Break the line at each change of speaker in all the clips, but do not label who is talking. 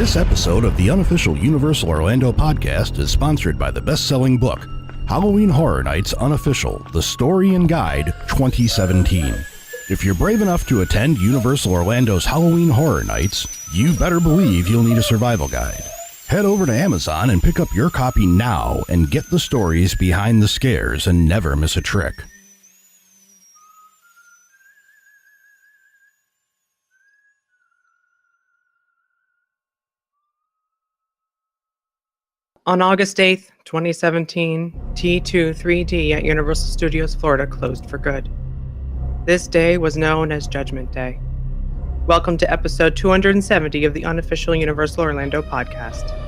This episode of the Unofficial Universal Orlando podcast is sponsored by the best-selling book, Halloween Horror Nights Unofficial, The Story and Guide 2017. If you're brave enough to attend Universal Orlando's Halloween Horror Nights, you better believe you'll need a survival guide. Head over to Amazon and pick up your copy now and get the stories behind the scares and never miss a trick.
On August 8th, 2017, T23D at Universal Studios Florida closed for good. This day was known as Judgment Day. Welcome to episode 270 of the Unofficial Universal Orlando podcast.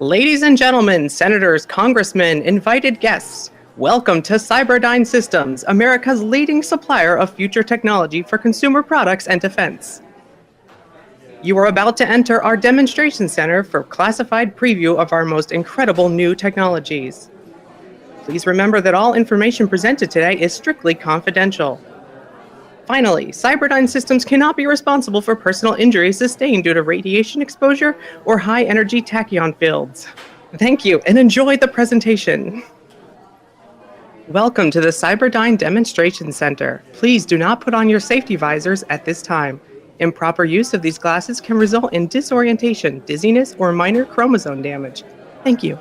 Ladies and gentlemen, senators, congressmen, invited guests, welcome to Cyberdyne Systems, America's leading supplier of future technology for consumer products and defense. You are about to enter our demonstration center for classified preview of our most incredible new technologies. Please remember that all information presented today is strictly confidential. Finally, Cyberdyne Systems cannot be responsible for personal injuries sustained due to radiation exposure or high-energy tachyon fields. Thank you, and enjoy the presentation. Welcome to the Cyberdyne Demonstration Center. Please do not put on your safety visors at this time. Improper use of these glasses can result in disorientation, dizziness, or minor chromosome damage. Thank you.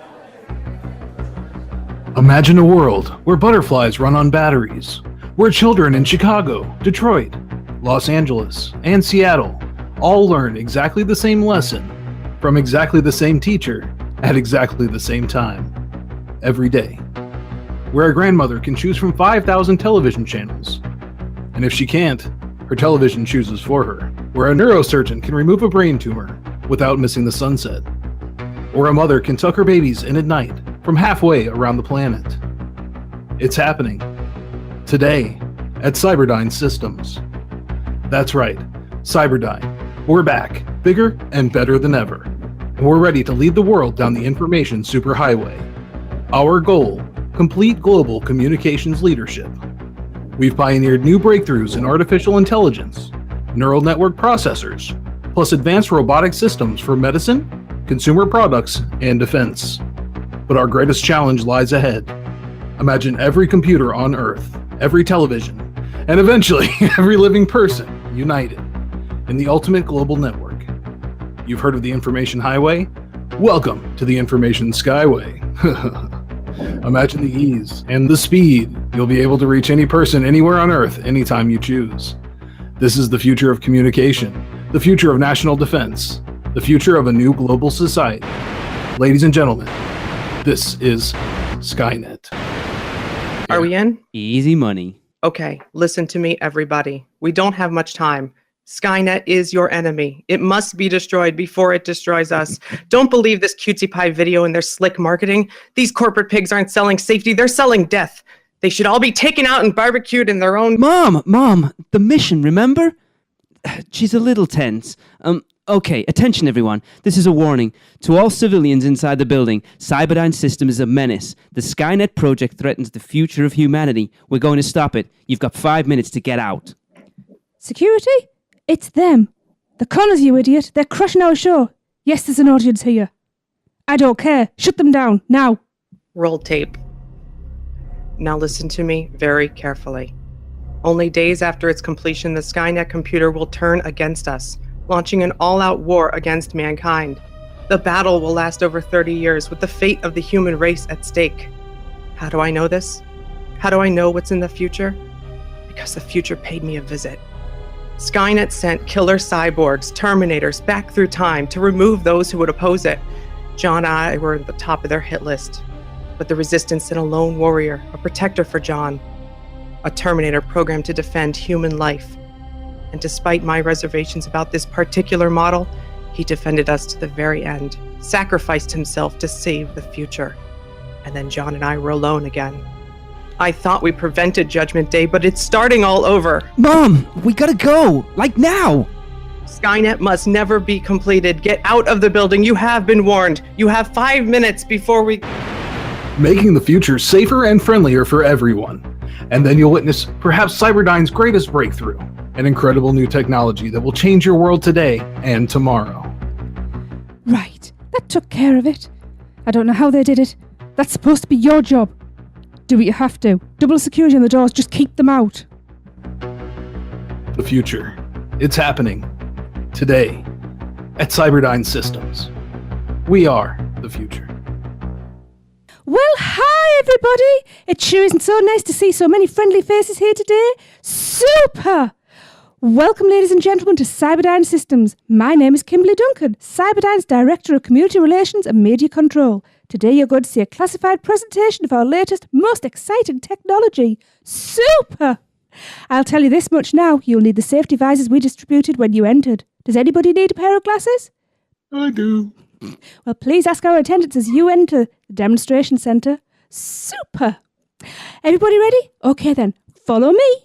Imagine a world where butterflies run on batteries, where children in Chicago, Detroit, Los Angeles, and Seattle all learn exactly the same lesson from exactly the same teacher at exactly the same time, every day. Where a grandmother can choose from 5,000 television channels, and if she can't, her television chooses for her. Where a neurosurgeon can remove a brain tumor without missing the sunset. Or a mother can tuck her babies in at night from halfway around the planet. It's happening. Today, at Cyberdyne Systems. That's right, Cyberdyne. We're back, bigger and better than ever. And we're ready to lead the world down the information superhighway. Our goal, complete global communications leadership. We've pioneered new breakthroughs in artificial intelligence, neural network processors, plus advanced robotic systems for medicine, consumer products, and defense. But our greatest challenge lies ahead. Imagine every computer on Earth, every television, and eventually every living person united in the ultimate global network. You've heard of the Information Highway? Welcome to the Information Skyway. Imagine the ease and the speed. You'll be able to reach any person anywhere on Earth anytime you choose. This is the future of communication, the future of national defense, the future of a new global society. Ladies and gentlemen, this is Skynet.
Are we in?
Easy money.
Okay, listen to me, everybody. We don't have much time. Skynet is your enemy. It must be destroyed before it destroys us. Don't believe this cutesy pie video and their slick marketing. These corporate pigs aren't selling safety, they're selling death. They should all be taken out and barbecued in their own...
Mom, the mission, remember? She's a little tense. Okay, attention everyone. This is a warning. To all civilians inside the building, Cyberdyne System is a menace. The Skynet project threatens the future of humanity. We're going to stop it. You've got 5 minutes to get out.
Security? It's them. The Connors, you idiot. They're crushing our show. Yes, there's an audience here. I don't care. Shut them down, now.
Roll tape. Now listen to me very carefully. Only days after its completion, the Skynet computer will turn against us, launching an all-out war against mankind. The battle will last over 30 years, with the fate of the human race at stake. How do I know this? How do I know what's in the future? Because the future paid me a visit. Skynet sent killer cyborgs, Terminators, back through time to remove those who would oppose it. John and I were at the top of their hit list. But the Resistance sent a lone warrior, a protector for John. A Terminator programmed to defend human life. And despite my reservations about this particular model, he defended us to the very end, sacrificed himself to save the future. And then John and I were alone again. I thought we prevented Judgment Day, but it's starting all over.
Mom, we gotta go. Like now.
Skynet must never be completed. Get out of the building. You have been warned. You have 5 minutes before we...
Making the future safer and friendlier for everyone. And then you'll witness perhaps Cyberdyne's greatest breakthrough, an incredible new technology that will change your world today and tomorrow.
Right, that took care of it. I don't know how they did it. That's supposed to be your job. Do what you have to. Double security on the doors, just keep them out.
The future. It's happening. Today. At Cyberdyne Systems. We are the future.
Well, hi everybody! It sure isn't so nice to see so many friendly faces here today. Super! Welcome, ladies and gentlemen, to Cyberdyne Systems. My name is Kimberly Duncan, Cyberdyne's Director of Community Relations and Media Control. Today you're going to see a classified presentation of our latest, most exciting technology. Super! I'll tell you this much now, you'll need the safety visors we distributed when you entered. Does anybody need a pair of glasses?
I do.
Well, please ask our attendants as you enter the demonstration centre. Super! Everybody ready? Okay then, follow me.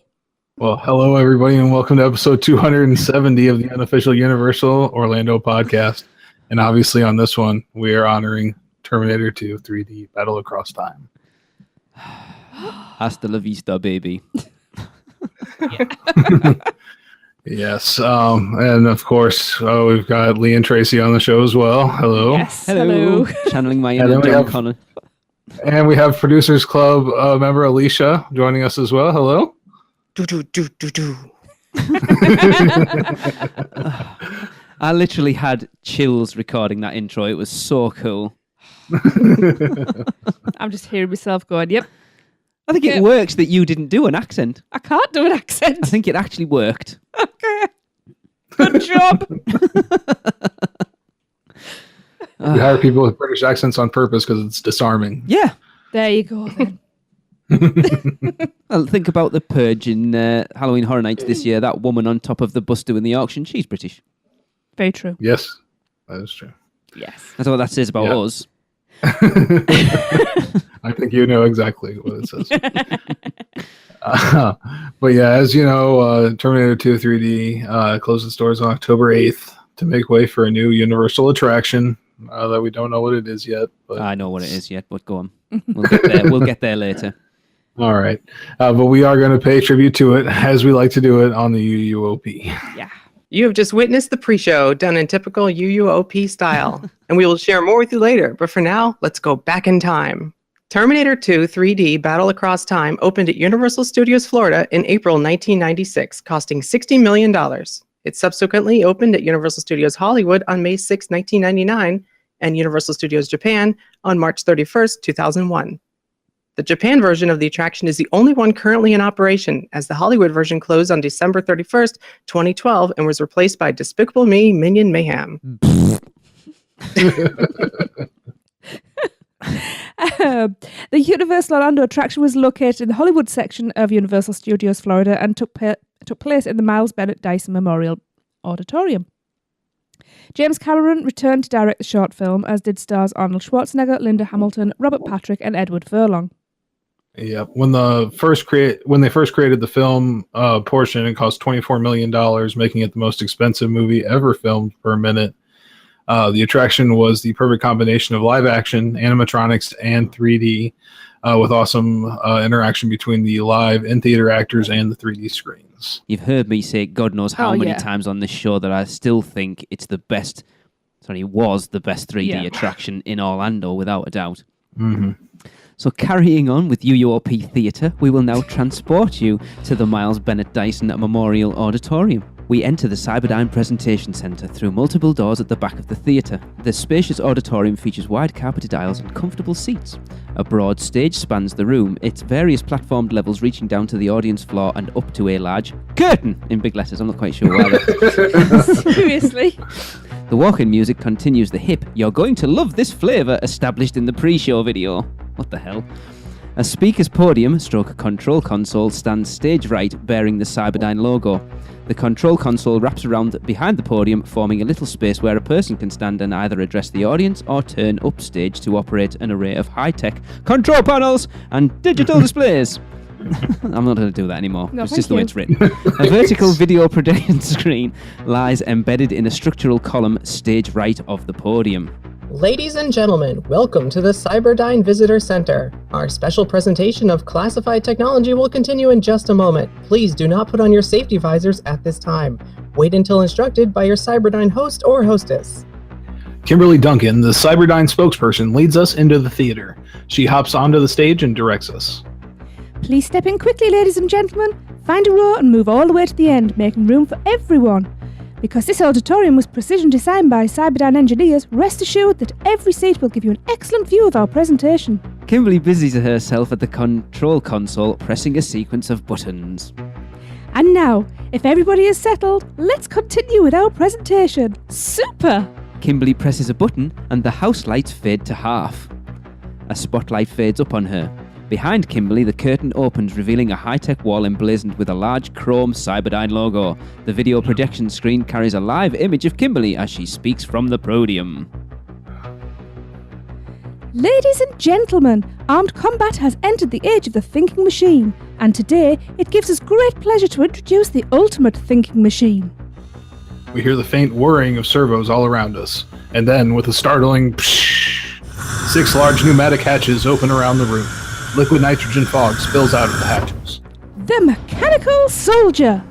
Well, hello everybody and welcome to episode 270 of the Unofficial Universal Orlando podcast. And obviously on this one, we are honoring Terminator 2 3D Battle Across Time.
Hasta la vista, baby.
Yes, and of course, we've got Lee and Tracy on the show as well. Hello.
Yes, hello.
Channeling my
And
inner
then we
John
have-
Connor.
And we have Producers Club member Alicia joining us as well. Hello.
Do.
I literally had chills recording that intro. It was so cool.
I'm just hearing myself going, yep,
I think it works that you didn't do an accent.
I can't do an accent.
I think it actually worked.
Okay. Good job.
We hire people with British accents on purpose because it's disarming.
Yeah.
There you go then.
Well, think about the Purge in Halloween Horror Nights this year. That woman on top of the bus doing the auction, she's British.
Very true.
Yes, that is true.
Yes.
That's what that says about us.
I think you know exactly what it says. But yeah, as you know, Terminator 2 3D closed its doors on October 8th to make way for a new Universal attraction that we don't know what it is yet. But
I know what it is yet, but go on. We'll get there. We'll get there later.
all right. But we are going to pay tribute to it as we like to do it on the UUOP.
Yeah.
You have just witnessed the pre-show done in typical UUOP style, and we will share more with you later. But for now, let's go back in time. Terminator 2 3D Battle Across Time opened at Universal Studios Florida in April 1996, costing $60 million. It subsequently opened at Universal Studios Hollywood on May 6, 1999, and Universal Studios Japan on March 31st, 2001. The Japan version of the attraction is the only one currently in operation, as the Hollywood version closed on December 31st, 2012, and was replaced by Despicable Me Minion Mayhem.
The Universal Orlando attraction was located in the Hollywood section of Universal Studios Florida and took place in the Miles Bennett Dyson Memorial Auditorium. James Cameron returned to direct the short film, as did stars Arnold Schwarzenegger, Linda Hamilton, Robert Patrick, and Edward Furlong.
Yeah, when they first created the film portion, it cost $24 million, making it the most expensive movie ever filmed per minute. The attraction was the perfect combination of live action, animatronics, and 3D, with awesome interaction between the live in-theater actors and the 3D screens.
You've heard me say God knows how many times on this show that I still think it's the best, was the best 3D attraction in Orlando, without a doubt.
Mm-hmm.
So carrying on with UUOP Theatre, we will now transport you to the Miles Bennett Dyson Memorial Auditorium. We enter the Cyberdyne Presentation Centre through multiple doors at the back of the theatre. The spacious auditorium features wide carpeted aisles and comfortable seats. A broad stage spans the room, its various platformed levels reaching down to the audience floor and up to a large curtain in big letters. I'm not quite sure why.
Seriously?
The walk-in music continues the hip "You're going to love this flavour" established in the pre-show video. What the hell? A speaker's podium / control console stands stage right, bearing the Cyberdyne logo. The control console wraps around behind the podium, forming a little space where a person can stand and either address the audience or turn upstage to operate an array of high-tech control panels and digital displays. I'm not going to do that anymore.
No,
it's
thank
just the way
you.
it's written. A vertical video projection screen lies embedded in a structural column stage right of the podium.
Ladies and gentlemen, welcome to the Cyberdyne Visitor Center. Our special presentation of classified technology will continue in just a moment. Please do not put on your safety visors at this time. Wait until instructed by your Cyberdyne host or hostess.
Kimberly Duncan, the Cyberdyne spokesperson, leads us into the theater. She hops onto the stage and directs us.
Please step in quickly, ladies and gentlemen. Find a row and move all the way to the end, making room for everyone. Because this auditorium was precision designed by Cyberdyne engineers, rest assured that every seat will give you an excellent view of our presentation.
Kimberly busies herself at the control console, pressing a sequence of buttons.
And now, if everybody is settled, let's continue with our presentation. Super!
Kimberly presses a button and the house lights fade to half. A spotlight fades up on her. Behind Kimberly, the curtain opens, revealing a high-tech wall emblazoned with a large chrome Cyberdyne logo. The video projection screen carries a live image of Kimberly as she speaks from the podium.
Ladies and gentlemen, armed combat has entered the age of the thinking machine, and today it gives us great pleasure to introduce the ultimate thinking machine.
We hear the faint whirring of servos all around us, and then, with a startling psh, 6 large pneumatic hatches open around the room. Liquid nitrogen fog spills out of the hatches.
The mechanical soldier!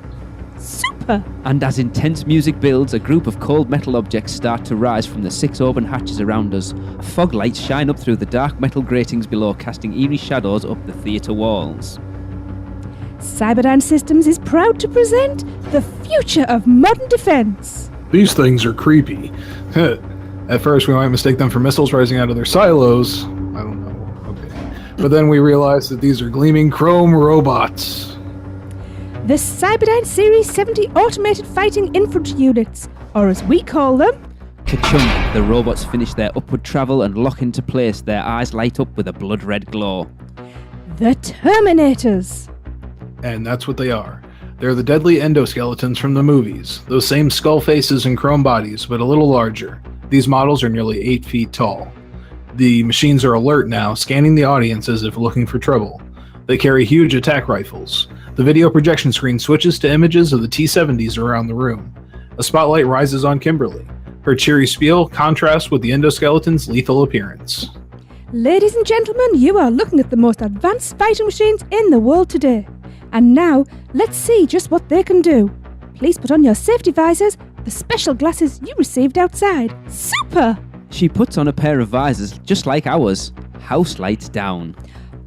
Super!
And as intense music builds, a group of cold metal objects start to rise from the 6 open hatches around us. Fog lights shine up through the dark metal gratings below, casting eerie shadows up the theatre walls.
Cyberdyne Systems is proud to present the future of modern defense.
These things are creepy. At first, we might mistake them for missiles rising out of their silos. I don't know. Okay. But then we realized that these are gleaming chrome robots.
The Cyberdyne Series 70 Automated Fighting Infantry Units, or as we call them,
Ka-chunk! The robots finish their upward travel and lock into place. Their eyes light up with a blood-red glow.
the Terminators.
And that's what they are. They're the deadly endoskeletons from the movies, those same skull faces and chrome bodies, but a little larger. These models are nearly 8 feet tall. The machines are alert now, scanning the audience as if looking for trouble. They carry huge attack rifles. The video projection screen switches to images of the T-70s around the room. A spotlight rises on Kimberly. Her cheery spiel contrasts with the endoskeletons' lethal appearance.
Ladies and gentlemen, you are looking at the most advanced fighting machines in the world today. And now, let's see just what they can do. Please put on your safety visors, the special glasses you received outside. Super!
She puts on a pair of visors just like ours. House lights down.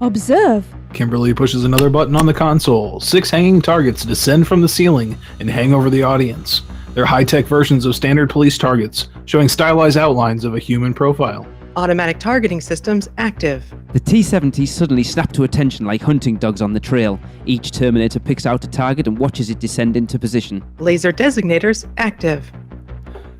Observe.
Kimberly pushes another button on the console. 6 hanging targets descend from the ceiling and hang over the audience. They're high-tech versions of standard police targets, showing stylized outlines of a human profile.
Automatic targeting systems active.
The T-70s suddenly snap to attention like hunting dogs on the trail. Each Terminator picks out a target and watches it descend into position.
Laser designators active.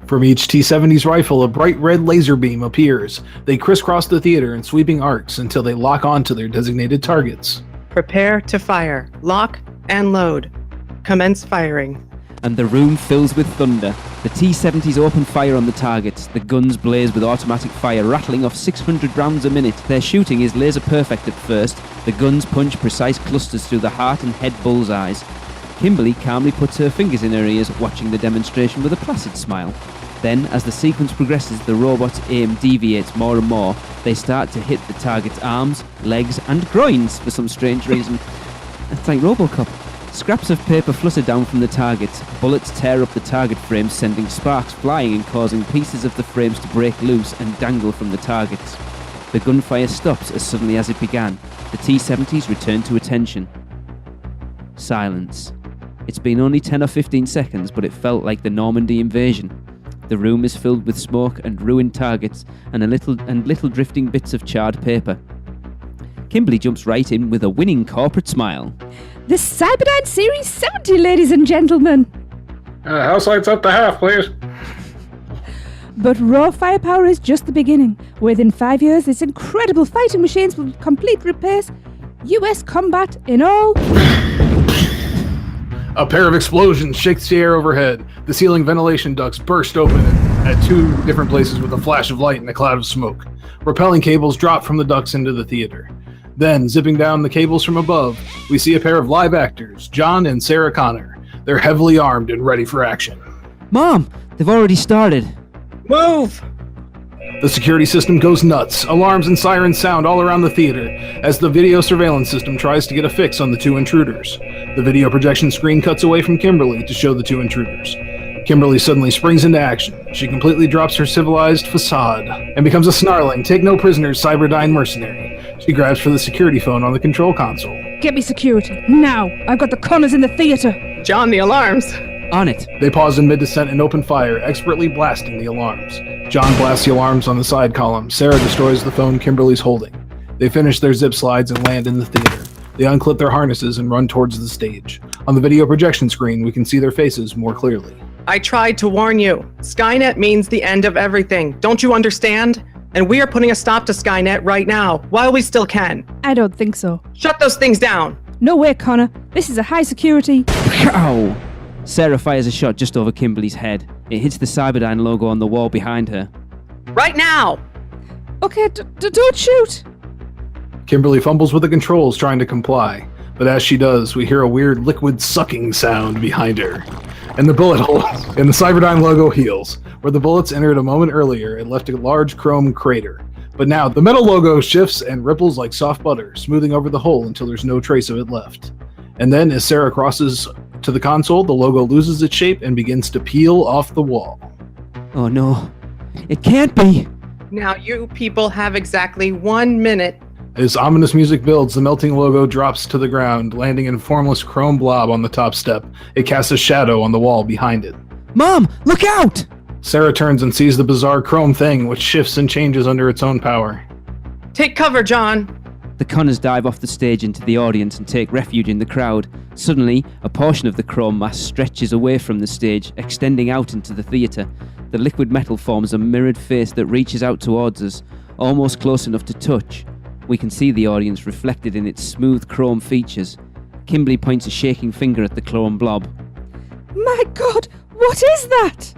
From each T-70's rifle, a bright red laser beam appears. They crisscross the theater in sweeping arcs until they lock onto their designated targets.
Prepare to fire. Lock and load. Commence firing.
And the room fills with thunder. The T-70s open fire on the targets. The guns blaze with automatic fire, rattling off 600 rounds a minute. Their shooting is laser perfect at first. The guns punch precise clusters through the heart and head bullseyes. Kimberly calmly puts her fingers in her ears, watching the demonstration with a placid smile. Then, as the sequence progresses, the robot's aim deviates more and more. They start to hit the target's arms, legs, and groins for some strange reason. It's like RoboCop. Scraps of paper flutter down from the targets. Bullets tear up the target frames, sending sparks flying and causing pieces of the frames to break loose and dangle from the targets. The gunfire stops as suddenly as it began. The T-70s return to attention. Silence. It's been only 10 or 15 seconds, but it felt like the Normandy invasion. The room is filled with smoke and ruined targets and little drifting bits of charred paper. Kimberly jumps right in with a winning corporate smile.
The Cyberdyne Series 70, ladies and gentlemen.
House lights up to half, please.
But raw firepower is just the beginning. Within 5 years, these incredible fighting machines will complete replace US combat in all.
A pair of explosions shakes the air overhead. The ceiling ventilation ducts burst open at two different places with a flash of light and a cloud of smoke. Rappelling cables drop from the ducts into the theater. Then, zipping down the cables from above, we see a pair of live actors, John and Sarah Connor. They're heavily armed and ready for action.
Mom, they've already started.
Move!
The security system goes nuts. Alarms and sirens sound all around the theater as the video surveillance system tries to get a fix on the two intruders. The video projection screen cuts away from Kimberly to show the two intruders. Kimberly suddenly springs into action. She completely drops her civilized facade and becomes a snarling, take-no-prisoners Cyberdyne mercenary. She grabs for the security phone on the control console.
Get me security, now! I've got the Connors in the theater!
John, the alarms!
On it.
They pause in mid-descent and open fire, expertly blasting the alarms. John blasts the alarms on the side column. Sarah destroys the phone Kimberly's holding. They finish their zip slides and land in the theater. They unclip their harnesses and run towards the stage. On the video projection screen, we can see their faces more clearly.
I tried to warn you. Skynet means the end of everything. Don't you understand? And we are putting a stop to Skynet right now, while we still can.
I don't think so.
Shut those things down!
No way, Connor. This is a high security.
Ow! Sarah fires a shot just over Kimberly's head. It hits the Cyberdyne logo on the wall behind her.
Right now!
Okay, don't shoot!
Kimberly fumbles with the controls trying to comply, but as she does, we hear a weird liquid sucking sound behind her. And the bullet hole in the Cyberdyne logo heals. Where the bullets entered a moment earlier, it left a large chrome crater. But now, the metal logo shifts and ripples like soft butter, smoothing over the hole until there's no trace of it left. And then, as Sarah crosses to the console, the logo loses its shape and begins to peel off the wall.
Oh no. It can't be!
Now you people have exactly 1 minute.
As ominous music builds, the melting logo drops to the ground, landing in a formless chrome blob on the top step. It casts a shadow on the wall behind it.
Mom, look out!
Sarah turns and sees the bizarre chrome thing, which shifts and changes under its own power.
Take cover, John!
The Connors dive off the stage into the audience and take refuge in the crowd. Suddenly, a portion of the chrome mass stretches away from the stage, extending out into the theatre. The liquid metal forms a mirrored face that reaches out towards us, almost close enough to touch. We can see the audience reflected in its smooth chrome features. Kimberly points a shaking finger at the chrome blob.
My God, what is that?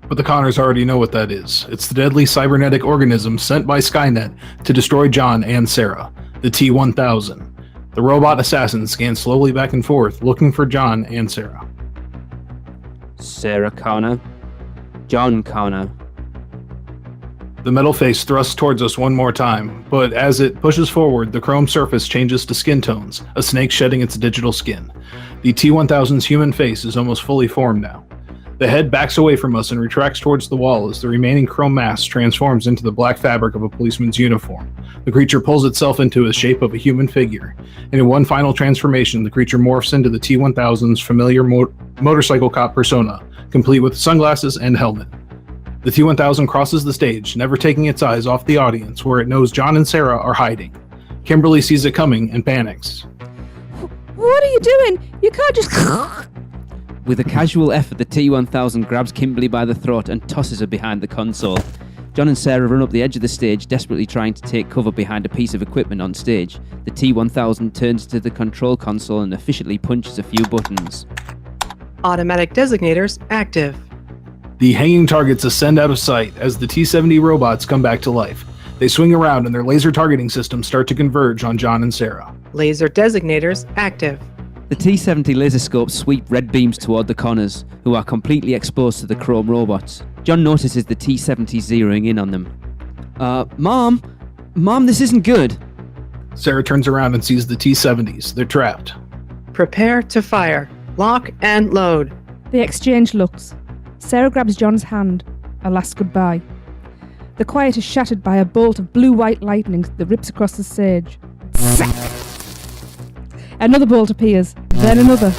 But the Connors already know what that is. It's the deadly cybernetic organism sent by Skynet to destroy John and Sarah, the T-1000. The robot assassin scans slowly back and forth, looking for John and Sarah.
Sarah Connor. John Connor.
The metal face thrusts towards us one more time, but as it pushes forward, the chrome surface changes to skin tones, a snake shedding its digital skin. The T-1000's human face is almost fully formed now. The head backs away from us and retracts towards the wall as the remaining chrome mass transforms into the black fabric of a policeman's uniform. The creature pulls itself into the shape of a human figure, and in one final transformation, the creature morphs into the T-1000's familiar motorcycle cop persona, complete with sunglasses and helmet. The T-1000 crosses the stage, never taking its eyes off the audience, where it knows John and Sarah are hiding. Kimberly sees it coming and panics.
What are you doing? You can't just...
With a casual effort, the T-1000 grabs Kimberly by the throat and tosses her behind the console. John and Sarah run up the edge of the stage, desperately trying to take cover behind a piece of equipment on stage. The T-1000 turns to the control console and efficiently punches a few buttons.
Automatic designators active.
The hanging targets ascend out of sight as the T-70 robots come back to life. They swing around and their laser targeting systems start to converge on John and Sarah.
Laser designators active.
The T-70 laser scopes sweep red beams toward the Connors, who are completely exposed to the chrome robots. John notices the T-70 zeroing in on them. Mom, this isn't good.
Sarah turns around and sees the T-70s. They're trapped.
Prepare to fire. Lock and load.
They exchange looks. Sarah grabs John's hand. A last goodbye. The quiet is shattered by a bolt of blue-white lightning that rips across the stage. Another bolt appears, then another.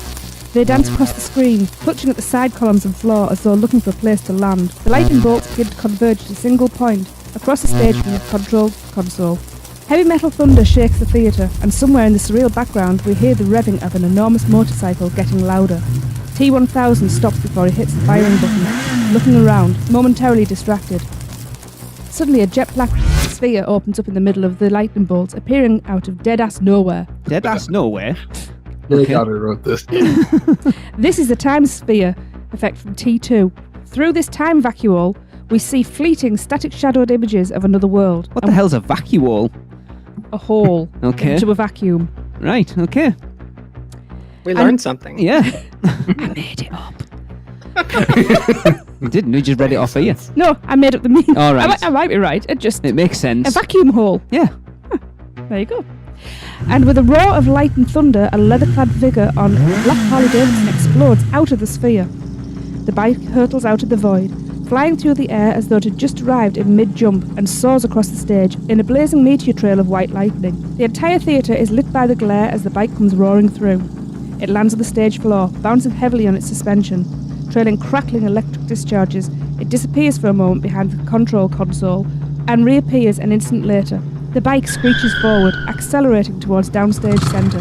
They dance across the screen, clutching at the side columns and floor as though looking for a place to land. The lightning bolts begin to converge at a single point, across the stage from the control console. Heavy metal thunder shakes the theatre, and somewhere in the surreal background we hear the revving of an enormous motorcycle getting louder. T-1000 stops before he hits the firing button, looking around, momentarily distracted. Suddenly a jet black sphere opens up in the middle of the lightning bolts, appearing out of dead-ass nowhere.
Dead-ass nowhere.
Really
Okay.
got who wrote this.
This is the time sphere effect from T2. Through this time vacuole, we see fleeting, static shadowed images of another world.
What the hell's a vacuole?
A hole
Okay.
into a vacuum.
Right, okay.
We learned something.
Yeah.
I made it up.
You didn't, you just read it off here.
No, I made up the meaning.
All right.
I might be right. It just
It makes sense.
a vacuum hole.
Yeah.
There you go. And with a roar of light and thunder, a leather-clad figure on Black Harley Davidson explodes out of the sphere. The bike hurtles out of the void, flying through the air as though it had just arrived in mid-jump, and soars across the stage in a blazing meteor trail of white lightning. The entire theatre is lit by the glare as the bike comes roaring through. It lands on the stage floor, bouncing heavily on its suspension. Trailing crackling electric discharges, it disappears for a moment behind the control console and reappears an instant later. The bike screeches forward, accelerating towards downstage centre.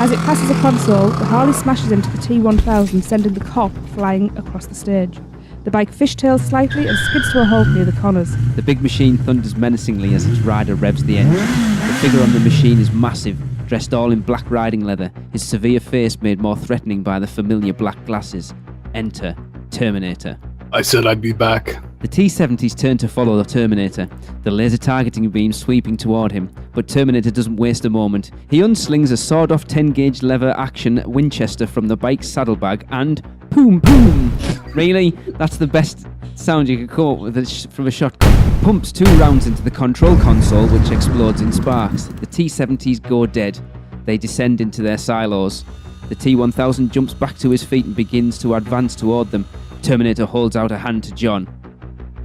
As it passes a console, the Harley smashes into the T-1000, sending the cop flying across the stage. The bike fishtails slightly and skids to a halt near the corners.
The big machine thunders menacingly as its rider revs the engine. The figure on the machine is massive, dressed all in black riding leather, his severe face made more threatening by the familiar black glasses. Enter Terminator.
I said I'd be back.
The T-70s turn to follow the Terminator, the laser targeting beam sweeping toward him, but Terminator doesn't waste a moment. He unslings a sawed-off 10-gauge lever action Winchester from the bike's saddlebag and boom, boom! Really? That's the best sound you could come up with from a shotgun. Pumps 2 rounds into the control console, which explodes in sparks. The T-70s go dead. They descend into their silos. The T-1000 jumps back to his feet and begins to advance toward them. Terminator holds out a hand to John.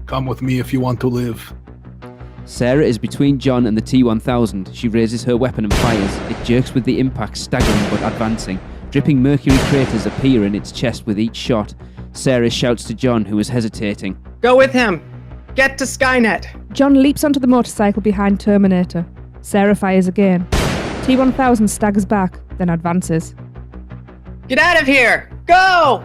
Come with me if you want to live.
Sarah is between John and the T-1000. She raises her weapon and fires. It jerks with the impact, staggering but advancing. Dripping mercury craters appear in its chest with each shot. Sarah shouts to John, who is hesitating.
Go with him. Get to Skynet.
John leaps onto the motorcycle behind Terminator. Sarah fires again. T-1000 staggers back, then advances.
Get out of here. Go!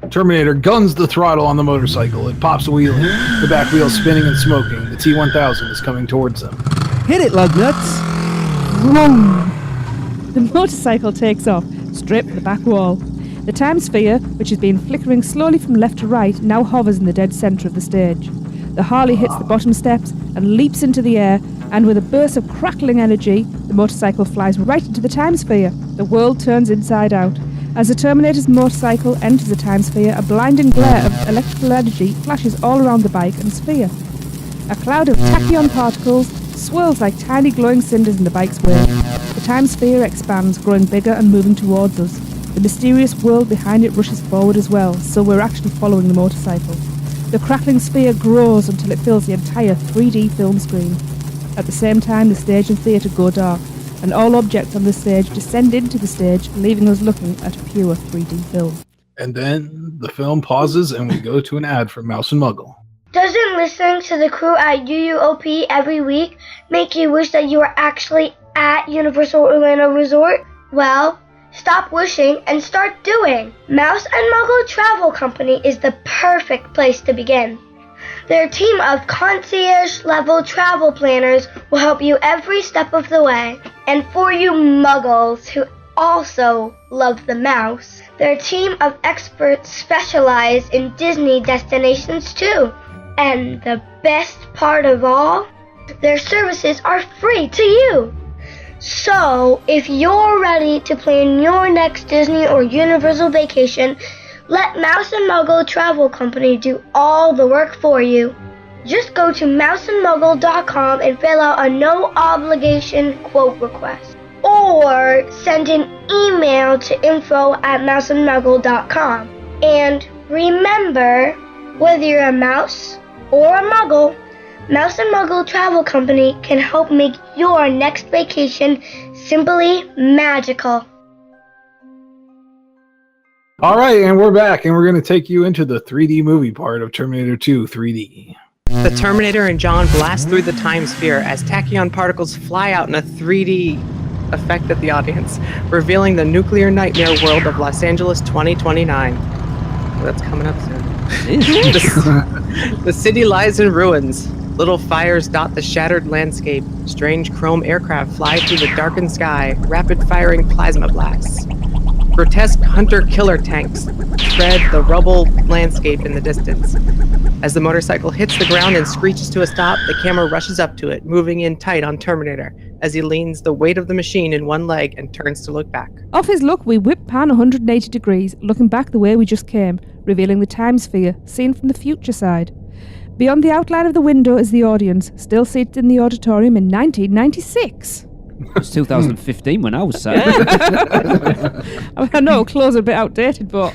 Terminator guns the throttle on the motorcycle. It pops wheeling, the back wheel spinning and smoking. The T-1000 is coming towards them.
Hit it, lug nuts!
Vroom! The motorcycle takes off, straight for the back wall. The time sphere, which has been flickering slowly from left to right, now hovers in the dead centre of the stage. The Harley hits the bottom steps and leaps into the air, and with a burst of crackling energy, the motorcycle flies right into the time sphere. The world turns inside out. As the Terminator's motorcycle enters the time sphere, a blinding glare of electrical energy flashes all around the bike and sphere. A cloud of tachyon particles swirls like tiny glowing cinders in the bike's wake. The time sphere expands, growing bigger and moving towards us. The mysterious world behind it rushes forward as well, so we're actually following the motorcycle. The crackling sphere grows until it fills the entire 3D film screen. At the same time, the stage and theatre go dark, and all objects on the stage descend into the stage, leaving us looking at a pure 3D film.
And then the film pauses and we go to an ad from Mouse and Muggle.
Doesn't listening to the crew at UUOP every week make you wish that you were actually at Universal Orlando Resort? Well, stop wishing and start doing. Mouse and Muggle Travel Company is the perfect place to begin. Their team of concierge-level travel planners will help you every step of the way. And for you muggles who also love the mouse, their team of experts specialize in Disney destinations too. And the best part of all, their services are free to you. So, if you're ready to plan your next Disney or Universal vacation, let Mouse and Muggle Travel Company do all the work for you. Just go to mouseandmuggle.com and fill out a no-obligation quote request. Or send an email to info@mouseandmuggle.com. And remember, whether you're a mouse or a muggle, Mouse and Muggle Travel Company can help make your next vacation simply magical.
All right, and we're back, and we're going to take you into the 3D movie part of Terminator 2 3D.
The Terminator and John blast through the time sphere as tachyon particles fly out in a 3D effect at the audience, revealing the nuclear nightmare world of Los Angeles 2029. That's coming up soon. The city lies in ruins. Little fires dot the shattered landscape. Strange chrome aircraft fly through the darkened sky, rapid-firing plasma blasts. Grotesque hunter-killer tanks tread the rubble landscape in the distance. As the motorcycle hits the ground and screeches to a stop, the camera rushes up to it, moving in tight on Terminator, as he leans the weight of the machine in one leg and turns to look back.
Off his look, we whip pan 180 degrees, looking back the way we just came, revealing the time sphere, seen from the future side. Beyond the outline of the window is the audience, still seated in the auditorium in 1996.
It was 2015 when I was sat.
I know, clothes are a bit outdated, but...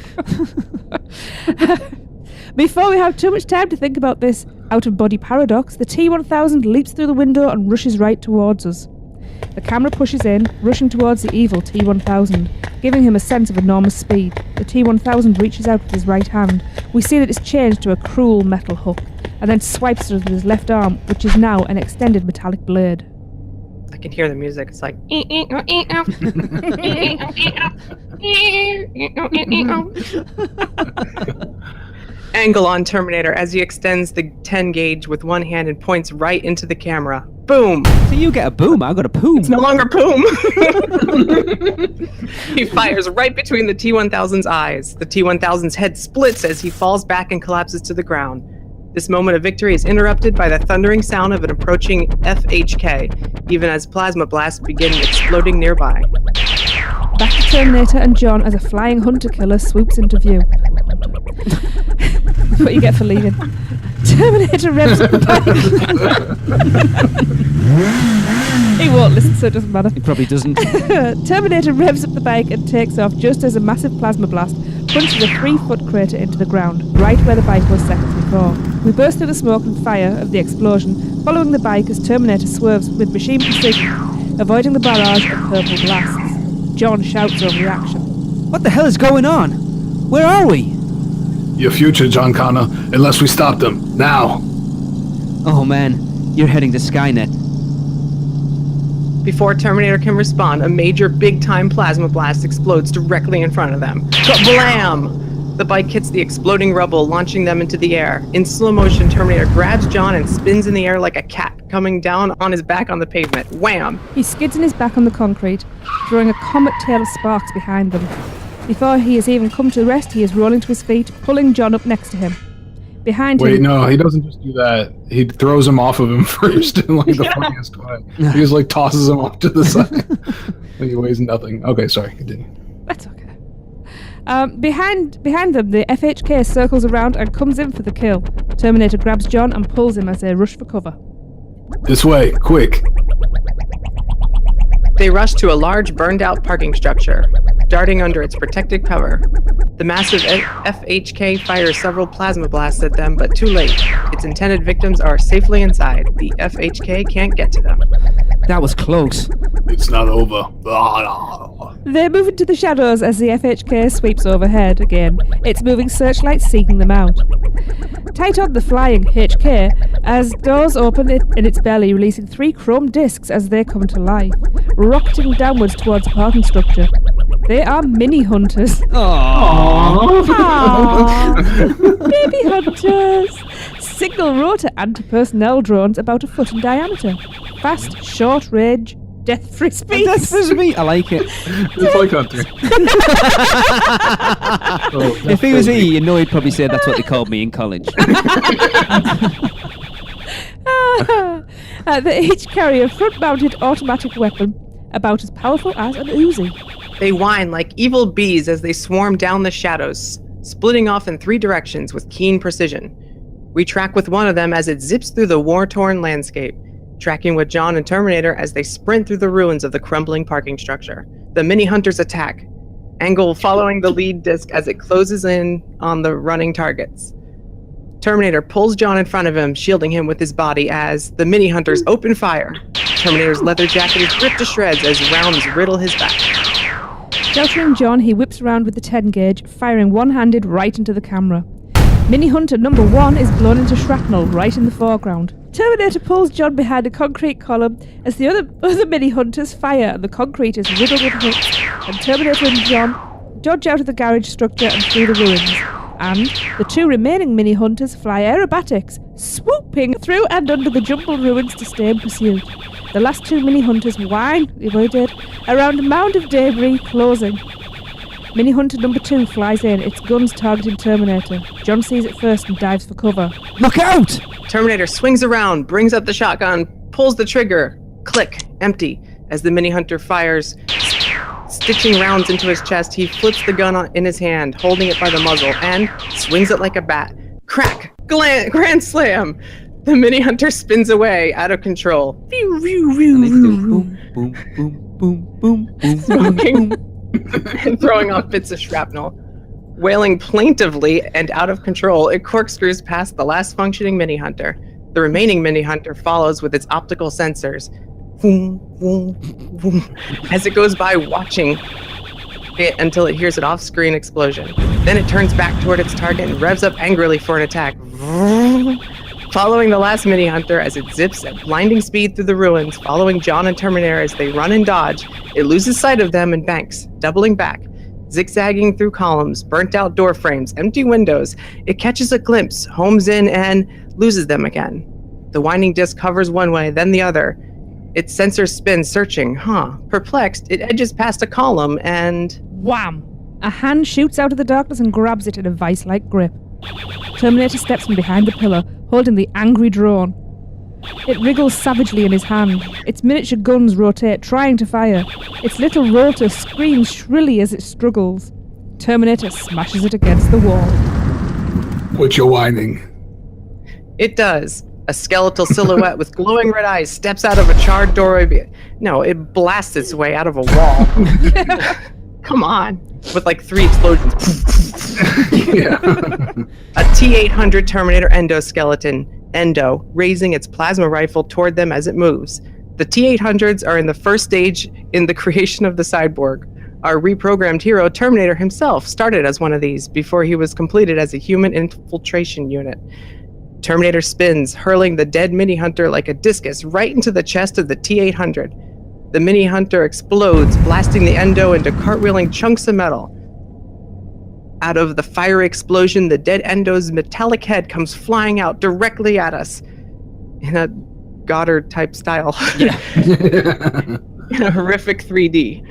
Before we have too much time to think about this out-of-body paradox, the T-1000 leaps through the window and rushes right towards us. The camera pushes in, rushing towards the evil T-1000, giving him a sense of enormous speed. The T-1000 reaches out with his right hand. We see that it's changed to a cruel metal hook, and then swipes us with his left arm, which is now an extended metallic blade.
I can hear the music. It's like... Angle on Terminator as he extends the 10 gauge with one hand and points right into the camera. Boom!
So you get a boom, I got a poom.
It's no longer boom! He fires right between the T-1000's eyes. The T-1000's head splits as he falls back and collapses to the ground. This moment of victory is interrupted by the thundering sound of an approaching FHK, even as plasma blasts begin exploding nearby.
Back to Terminator and John as a flying hunter-killer swoops into view. That's what you get for leaving. Terminator revs up the bike. He won't listen, so it doesn't matter.
He probably doesn't.
Terminator revs up the bike and takes off just as a massive plasma blast punches a 3-foot crater into the ground, right where the bike was seconds before. We burst through the smoke and fire of the explosion, following the bike as Terminator swerves with machine precision, avoiding the barrage of purple blasts. John shouts over the action.
What the hell is going on? Where are we?
Your future, John Connor, unless we stop them. Now.
Oh man, you're heading to Skynet.
Before Terminator can respond, a major big-time plasma blast explodes directly in front of them. Kablam! The bike hits the exploding rubble, launching them into the air. In slow motion, Terminator grabs John and spins in the air like a cat, coming down on his back on the pavement. Wham!
He skids on his back on the concrete, throwing a comet tail of sparks behind them. Before he has even come to rest, he is rolling to his feet, pulling John up next to him. Behind him...
Wait, no, he doesn't just do that. He throws him off of him first in like the funniest way. He just like tosses him off to the side. Like he weighs nothing. Okay, sorry, continue.
That's okay. Behind them, the FHK circles around and comes in for the kill. Terminator grabs John and pulls him as they rush for cover.
This way, quick.
They rush to a large burned-out parking structure, darting under its protected cover. The massive FHK fires several plasma blasts at them, but too late. Its intended victims are safely inside. The FHK can't get to them.
That was close.
It's not over.
They move into the shadows as the FHK sweeps overhead again, its moving searchlight seeking them out. Tight on the flying HK, as doors open in its belly, releasing 3 chrome discs as they come to life, rocketing downwards towards the parking structure. They are mini hunters.
Aww.
Baby hunters! Single rotor anti-personnel drones about 1 foot in diameter. Fast, short range, death frisbees.
Death frisbee? I like it.
It's like hunting.
If he was me, you know he'd probably say that's what they called me in college.
They each carry a front-mounted automatic weapon, about as powerful as an Uzi.
They whine like evil bees as they swarm down the shadows, splitting off in 3 directions with keen precision. We track with one of them as it zips through the war-torn landscape, tracking with John and Terminator as they sprint through the ruins of the crumbling parking structure. The mini-hunters attack, Angle following the lead disc as it closes in on the running targets. Terminator pulls John in front of him, shielding him with his body as the mini-hunters open fire. Terminator's leather jacket is ripped to shreds as rounds riddle his back.
Sheltering John, he whips around with the 10 gauge, firing one-handed right into the camera. Mini-hunter number 1 is blown into shrapnel right in the foreground. Terminator pulls John behind a concrete column as the other mini-hunters fire and the concrete is riddled with hooks, and Terminator and John dodge out of the garage structure and through the ruins. And the 2 remaining mini-hunters fly aerobatics, swooping through and under the jumbled ruins to stay in pursuit. The last 2 mini-hunters whine, they were dead, around a mound of debris closing. Mini-hunter number 2 flies in, its guns targeting Terminator. John sees it first and dives for cover.
Look out!
Terminator swings around, brings up the shotgun, pulls the trigger. Click, empty. As the mini-hunter fires, stitching rounds into his chest, he flips the gun in his hand, holding it by the muzzle, and swings it like a bat. Crack! Grand slam! The mini-hunter spins away, out of control.
Boom, boom, boom, boom, boom, boom,
Smoking and throwing off bits of shrapnel. Wailing plaintively and out of control, it corkscrews past the last functioning mini-hunter. The remaining mini-hunter follows with its optical sensors. Boom, boom, boom, as it goes by, watching it until it hears an off-screen explosion. Then it turns back toward its target and revs up angrily for an attack. Following the last mini-hunter as it zips at blinding speed through the ruins, following John and Terminator as they run and dodge, it loses sight of them and banks, doubling back, zigzagging through columns, burnt-out door frames, empty windows. It catches a glimpse, homes in, and loses them again. The winding disc hovers one way, then the other. Its sensor spins, searching. Perplexed, it edges past a column and...
Wham! A hand shoots out of the darkness and grabs it in a vice-like grip. Terminator steps from behind the pillar, holding the angry drone. It wriggles savagely in his hand. Its miniature guns rotate, trying to fire. Its little rotor screams shrilly as it struggles. Terminator smashes it against the wall.
Quit your whining.
It does. A skeletal silhouette with glowing red eyes steps out of a charred doorway. No, it blasts its way out of a wall. Come on. With like 3 explosions.
Yeah.
A T-800 Terminator Endo, raising its plasma rifle toward them as it moves. The T-800s are in the first stage in the creation of the cyborg. Our reprogrammed hero, Terminator himself, started as one of these before he was completed as a human infiltration unit. Terminator spins, hurling the dead mini-hunter like a discus right into the chest of the T-800. The mini-hunter explodes, blasting the Endo into cartwheeling chunks of metal. Out of the fiery explosion, the dead Endo's metallic head comes flying out directly at us in a Goddard-type style.
Yeah.
In a horrific 3D.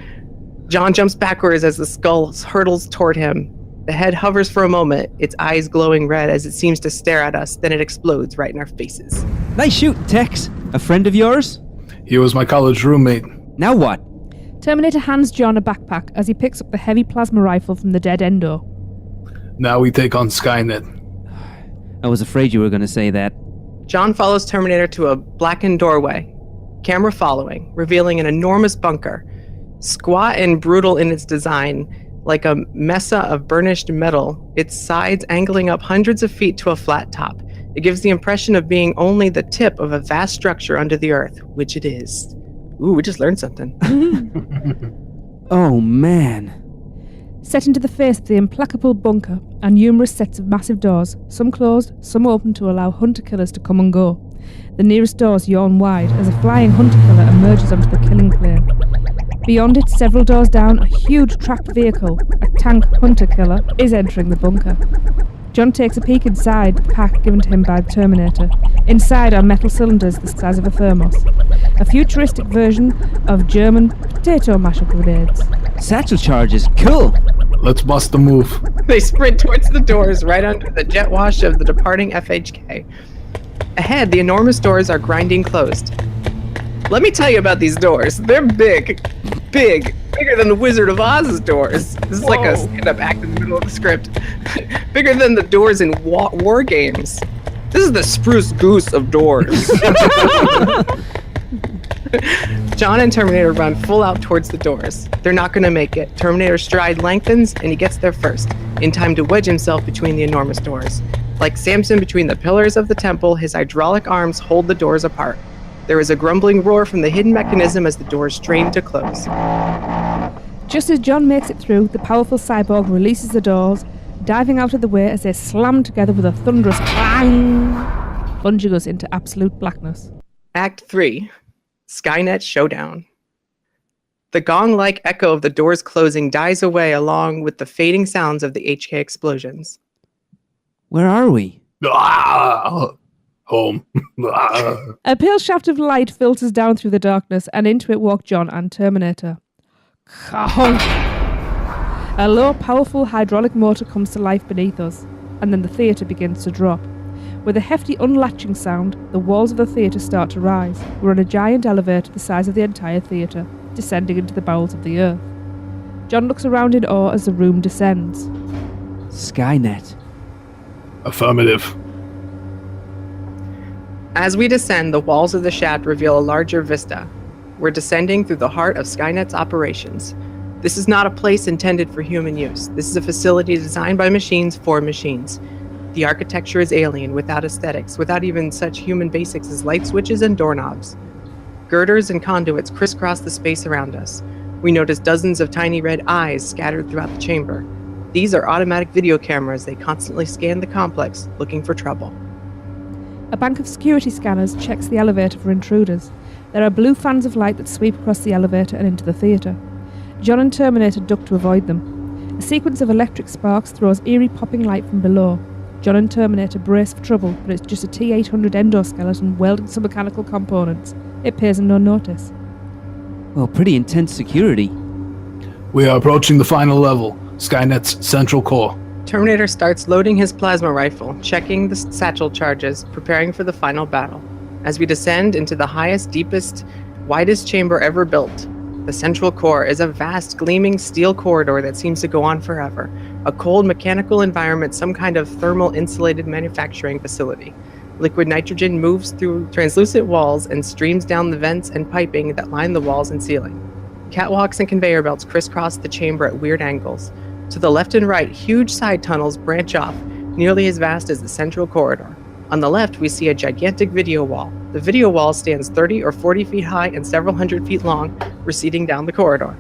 John jumps backwards as the skull hurtles toward him. The head hovers for a moment, its eyes glowing red as it seems to stare at us, then it explodes right in our faces.
Nice shoot, Tex. A friend of yours?
He was my college roommate.
Now what?
Terminator hands John a backpack as he picks up the heavy plasma rifle from the dead Endo.
Now we take on Skynet.
I was afraid you were going to say that.
John follows Terminator to a blackened doorway, camera following, revealing an enormous bunker. Squat and brutal in its design, like a mesa of burnished metal, its sides angling up hundreds of feet to a flat top. It gives the impression of being only the tip of a vast structure under the earth, which it is. Ooh, we just learned something.
Oh, man.
Set into the face of the implacable bunker are numerous sets of massive doors, some closed, some open to allow hunter-killers to come and go. The nearest doors yawn wide as a flying hunter-killer emerges onto the killing plane. Beyond it, several doors down, a huge tracked vehicle, a tank hunter-killer, is entering the bunker. John takes a peek inside the pack given to him by the Terminator. Inside are metal cylinders the size of a thermos. A futuristic version of German potato masher grenades.
Satchel charges. Cool.
Let's bust the move.
They sprint towards the doors right under the jet wash of the departing FHK. Ahead, the enormous doors are grinding closed. Let me tell you about these doors. They're big. Bigger than the Wizard of Oz's doors. This is like a stand-up act in the middle of the script. Bigger than the doors in war games. This is the spruce goose of doors. John and Terminator run full out towards the doors. They're not going to make it. Terminator's stride lengthens, and he gets there first, in time to wedge himself between the enormous doors. Like Samson between the pillars of the temple, his hydraulic arms hold the doors apart. There is a grumbling roar from the hidden mechanism as the doors strain to close.
Just as John makes it through, the powerful cyborg releases the doors, diving out of the way as they slam together with a thunderous clang, plunging us into absolute blackness.
Act 3. Skynet Showdown. The gong-like echo of the doors closing dies away along with the fading sounds of the HK explosions.
Where are we?
Home.
A pale shaft of light filters down through the darkness, and into it walk John and Terminator. Ka-honk! A low, powerful hydraulic motor comes to life beneath us, and then the theatre begins to drop. With a hefty unlatching sound, the walls of the theatre start to rise. We're on a giant elevator the size of the entire theatre, descending into the bowels of the earth. John looks around in awe as the room descends.
Skynet.
Affirmative.
As we descend, the walls of the shaft reveal a larger vista. We're descending through the heart of Skynet's operations. This is not a place intended for human use. This is a facility designed by machines for machines. The architecture is alien, without aesthetics, without even such human basics as light switches and doorknobs. Girders and conduits crisscross the space around us. We notice dozens of tiny red eyes scattered throughout the chamber. These are automatic video cameras. They constantly scan the complex, looking for trouble.
A bank of security scanners checks the elevator for intruders. There are blue fans of light that sweep across the elevator and into the theatre. John and Terminator duck to avoid them. A sequence of electric sparks throws eerie popping light from below. John and Terminator brace for trouble, but it's just a T-800 endoskeleton welded to mechanical components. It pays them no notice.
Well, pretty intense security.
We are approaching the final level, Skynet's central core.
Terminator starts loading his plasma rifle, checking the satchel charges, preparing for the final battle. As we descend into the highest, deepest, widest chamber ever built, the central core is a vast, gleaming steel corridor that seems to go on forever. A cold, mechanical environment, some kind of thermal insulated manufacturing facility. Liquid nitrogen moves through translucent walls and streams down the vents and piping that line the walls and ceiling. Catwalks and conveyor belts crisscross the chamber at weird angles. To the left and right, huge side tunnels branch off, nearly as vast as the central corridor. On the left, we see a gigantic video wall. The video wall stands 30 or 40 feet high and several hundred feet long, receding down the corridor.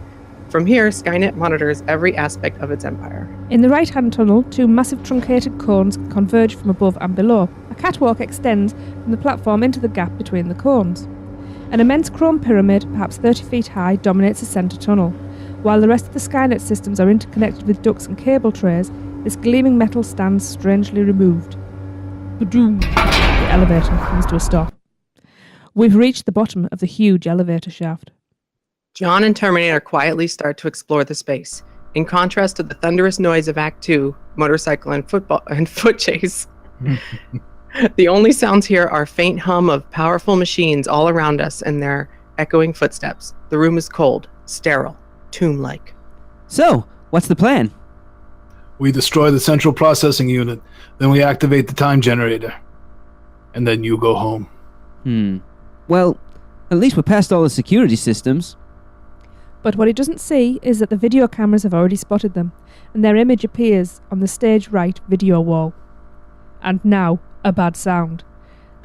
From here, Skynet monitors every aspect of its empire.
In the right-hand tunnel, two massive truncated cones converge from above and below. A catwalk extends from the platform into the gap between the cones. An immense chrome pyramid, perhaps 30 feet high, dominates the centre tunnel. While the rest of the Skynet systems are interconnected with ducts and cable trays, this gleaming metal stands strangely removed. Ba-doom! The elevator comes to a stop. We've reached the bottom of the huge elevator shaft.
John and Terminator quietly start to explore the space. In contrast to the thunderous noise of Act 2, motorcycle and foot chase, the only sounds here are faint hum of powerful machines all around us and their echoing footsteps. The room is cold, sterile, tomb-like.
So, what's the plan?
We destroy the central processing unit, then we activate the time generator. And then you go home.
Well, at least we're past all the security systems.
But what he doesn't see is that the video cameras have already spotted them, and their image appears on the stage right video wall. And now, a bad sound.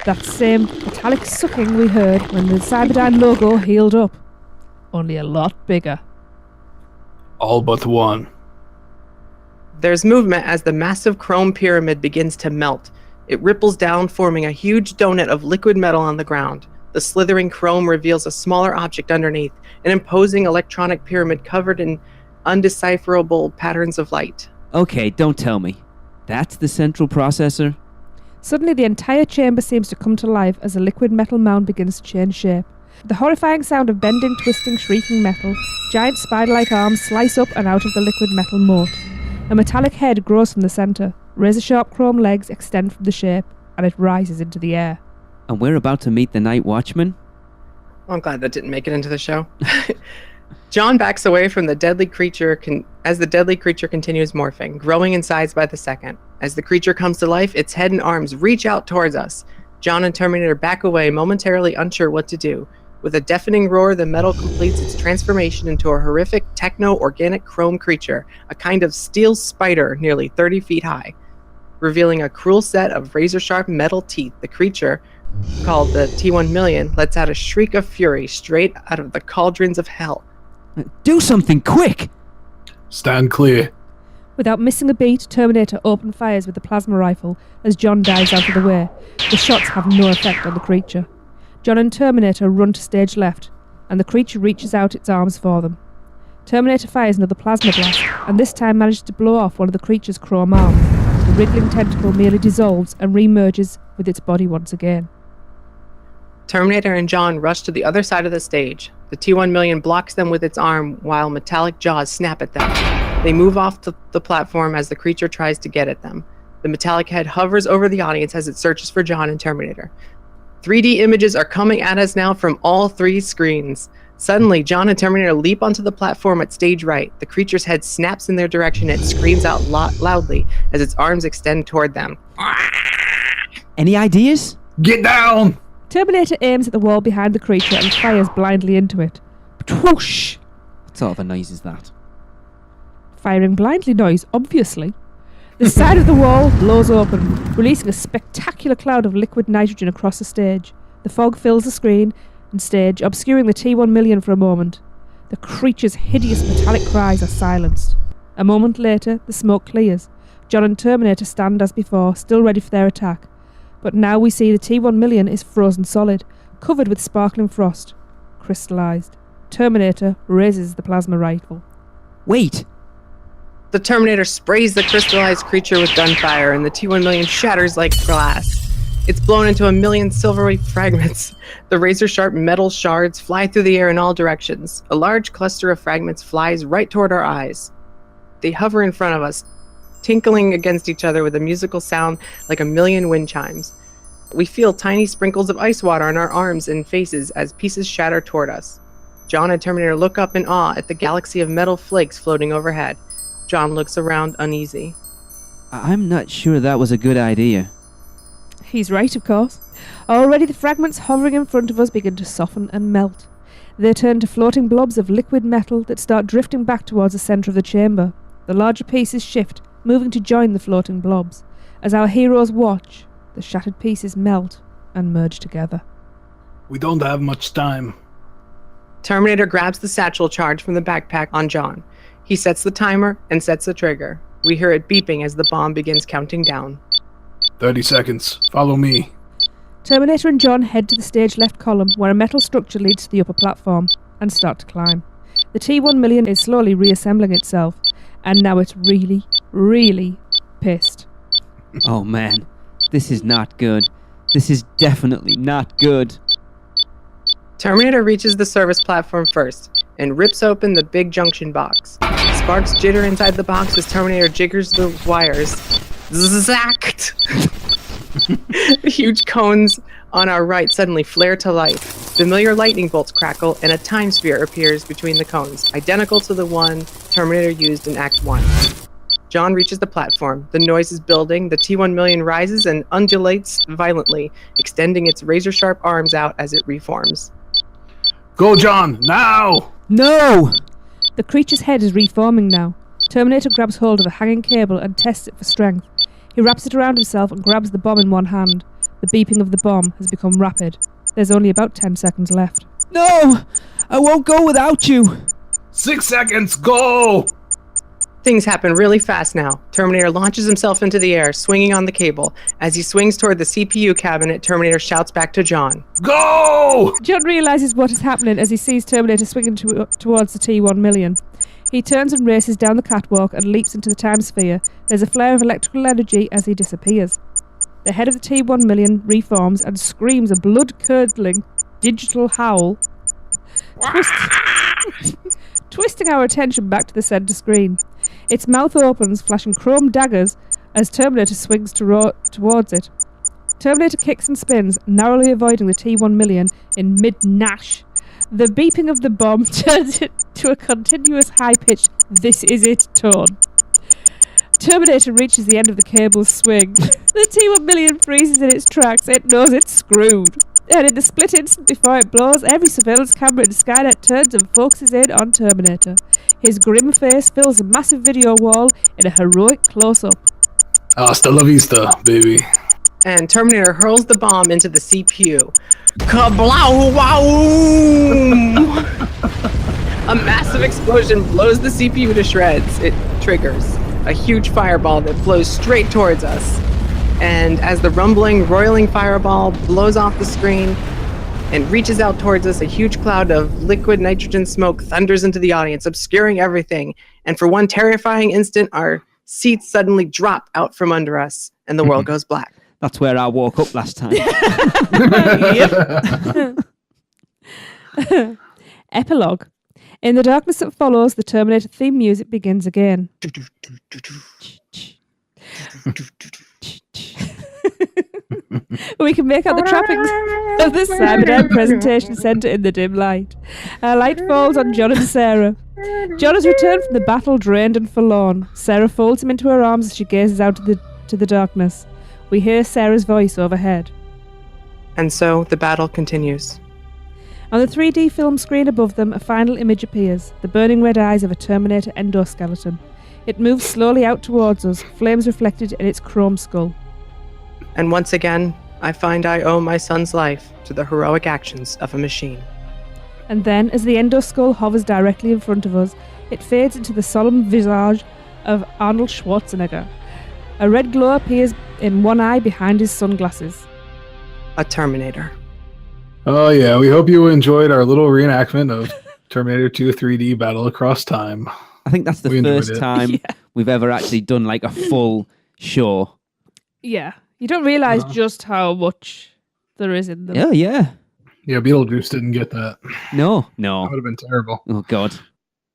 That same metallic sucking we heard when the Cyberdyne logo healed up. Only a lot bigger.
All but one.
There's movement as the massive chrome pyramid begins to melt. It ripples down, forming a huge donut of liquid metal on the ground. The slithering chrome reveals a smaller object underneath, an imposing electronic pyramid covered in undecipherable patterns of light.
Okay, don't tell me. That's the central processor?
Suddenly the entire chamber seems to come to life as a liquid metal mound begins to change shape. The horrifying sound of bending, twisting, shrieking metal, giant spider-like arms slice up and out of the liquid metal moat. A metallic head grows from the centre, razor-sharp chrome legs extend from the shape, and it rises into the air.
And we're about to meet the Night Watchman?
I'm glad that didn't make it into the show. John backs away from the deadly creature as the deadly creature continues morphing, growing in size by the second. As the creature comes to life, its head and arms reach out towards us. John and Terminator back away, momentarily unsure what to do. With a deafening roar, the metal completes its transformation into a horrific techno-organic chrome creature, a kind of steel spider nearly 30 feet high. Revealing a cruel set of razor-sharp metal teeth, the creature, called the T-1000, lets out a shriek of fury straight out of the cauldrons of hell.
Do something, quick!
Stand clear.
Without missing a beat, Terminator open fires with the plasma rifle as John dives out of the way. The shots have no effect on the creature. John and Terminator run to stage left, and the creature reaches out its arms for them. Terminator fires another plasma blast, and this time manages to blow off one of the creature's chrome arms. wriggling tentacle merely dissolves and remerges with its body once again.
Terminator and John rush to the other side of the stage. The T-1000 blocks them with its arm while metallic jaws snap at them. They move off the platform as the creature tries to get at them. The metallic head hovers over the audience as it searches for John and Terminator. 3D images are coming at us now from all three screens. Suddenly, John and Terminator leap onto the platform at stage right. The creature's head snaps in their direction and it screams out loudly as its arms extend toward them.
Any ideas?
Get down!
Terminator aims at the wall behind the creature and fires blindly into it. Whoosh!
What sort of a noise is that?
Firing blindly noise, obviously. The side of the wall blows open, releasing a spectacular cloud of liquid nitrogen across the stage. The fog fills the screen and stage, obscuring the T-1000 for a moment. The creature's hideous metallic cries are silenced. A moment later, the smoke clears. John and Terminator stand as before, still ready for their attack. But now we see the T-1000 is frozen solid, covered with sparkling frost, crystallized. Terminator raises the plasma rifle.
Wait!
The Terminator sprays the crystallized creature with gunfire, and the T-1000 shatters like glass. It's blown into a million silvery fragments. The razor-sharp metal shards fly through the air in all directions. A large cluster of fragments flies right toward our eyes. They hover in front of us, tinkling against each other with a musical sound like a million wind chimes. We feel tiny sprinkles of ice water on our arms and faces as pieces shatter toward us. John and Terminator look up in awe at the galaxy of metal flakes floating overhead. John looks around uneasy.
I'm not sure that was a good idea.
He's right, of course. Already the fragments hovering in front of us begin to soften and melt. They turn to floating blobs of liquid metal that start drifting back towards the centre of the chamber. The larger pieces shift, moving to join the floating blobs. As our heroes watch, the shattered pieces melt and merge together.
We don't have much time.
Terminator grabs the satchel charge from the backpack on John. He sets the timer and sets the trigger. We hear it beeping as the bomb begins counting down.
30 seconds. Follow me.
Terminator and John head to the stage left column, where a metal structure leads to the upper platform, and start to climb. The T-1000 is slowly reassembling itself, and now it's really, really pissed.
Oh man, this is not good. This is definitely not good.
Terminator reaches the service platform first and rips open the big junction box. Sparks jitter inside the box as Terminator jiggers the wires. Zacked! The huge cones on our right suddenly flare to life. Familiar lightning bolts crackle and a time sphere appears between the cones, identical to the one Terminator used in Act 1. John reaches the platform. The noise is building. The T-1000 rises and undulates violently, extending its razor-sharp arms out as it reforms.
Go, John, now!
No!
The creature's head is reforming now. Terminator grabs hold of a hanging cable and tests it for strength. He wraps it around himself and grabs the bomb in one hand. The beeping of the bomb has become rapid. There's only about 10 seconds left.
No! I won't go without you!
6 seconds, go!
Things happen really fast now. Terminator launches himself into the air, swinging on the cable. As he swings toward the CPU cabinet, Terminator shouts back to John.
Go!
John realises what is happening as he sees Terminator swinging towards the T-1000. He turns and races down the catwalk and leaps into the time sphere. There's a flare of electrical energy as he disappears. The head of the T-1000 reforms and screams a blood-curdling digital howl, twisting our attention back to the centre screen. Its mouth opens, flashing chrome daggers as Terminator swings towards it. Terminator kicks and spins, narrowly avoiding the T-1000 in mid-gnash. The beeping of the bomb turns it to a continuous high-pitched "this is it" tone. Terminator reaches the end of the cable's swing. The T-1000 freezes in its tracks. It knows it's screwed. And in the split instant before it blows, every surveillance camera in Skynet turns and focuses in on Terminator. His grim face fills a massive video wall in a heroic close-up.
Hasta la vista, baby.
And Terminator hurls the bomb into the CPU. Kablow! Wow! A massive explosion blows the CPU to shreds. It triggers a huge fireball that blows straight towards us. And as the rumbling, roiling fireball blows off the screen and reaches out towards us, a huge cloud of liquid nitrogen smoke thunders into the audience, obscuring everything. And for one terrifying instant, our seats suddenly drop out from under us, and the world goes black.
That's where I woke up last time.
Epilogue. In the darkness that follows, the Terminator theme music begins again. We can make out the trappings of the Cyberdyne Presentation Centre in the dim light. A light falls on John and Sarah. John has returned from the battle, drained and forlorn. Sarah folds him into her arms as she gazes out to the darkness. We hear Sarah's voice overhead.
And so the battle continues.
On the 3D film screen above them, a final image appears, the burning red eyes of a Terminator endoskeleton. It moves slowly out towards us, flames reflected in its chrome skull.
And once again, I find I owe my son's life to the heroic actions of a machine.
And then, as the endoskull hovers directly in front of us, it fades into the solemn visage of Arnold Schwarzenegger. A red glow appears in one eye behind his sunglasses.
A Terminator.
Oh yeah, we hope you enjoyed our little reenactment of Terminator 2 3D Battle Across Time.
I think that's the
We enjoyed
first
it.
time we've ever actually done like a full show.
Yeah. You don't realise just how much there is in them.
Yeah, yeah.
Yeah, Beetlejuice didn't get that.
No.
That would have been terrible.
Oh, God.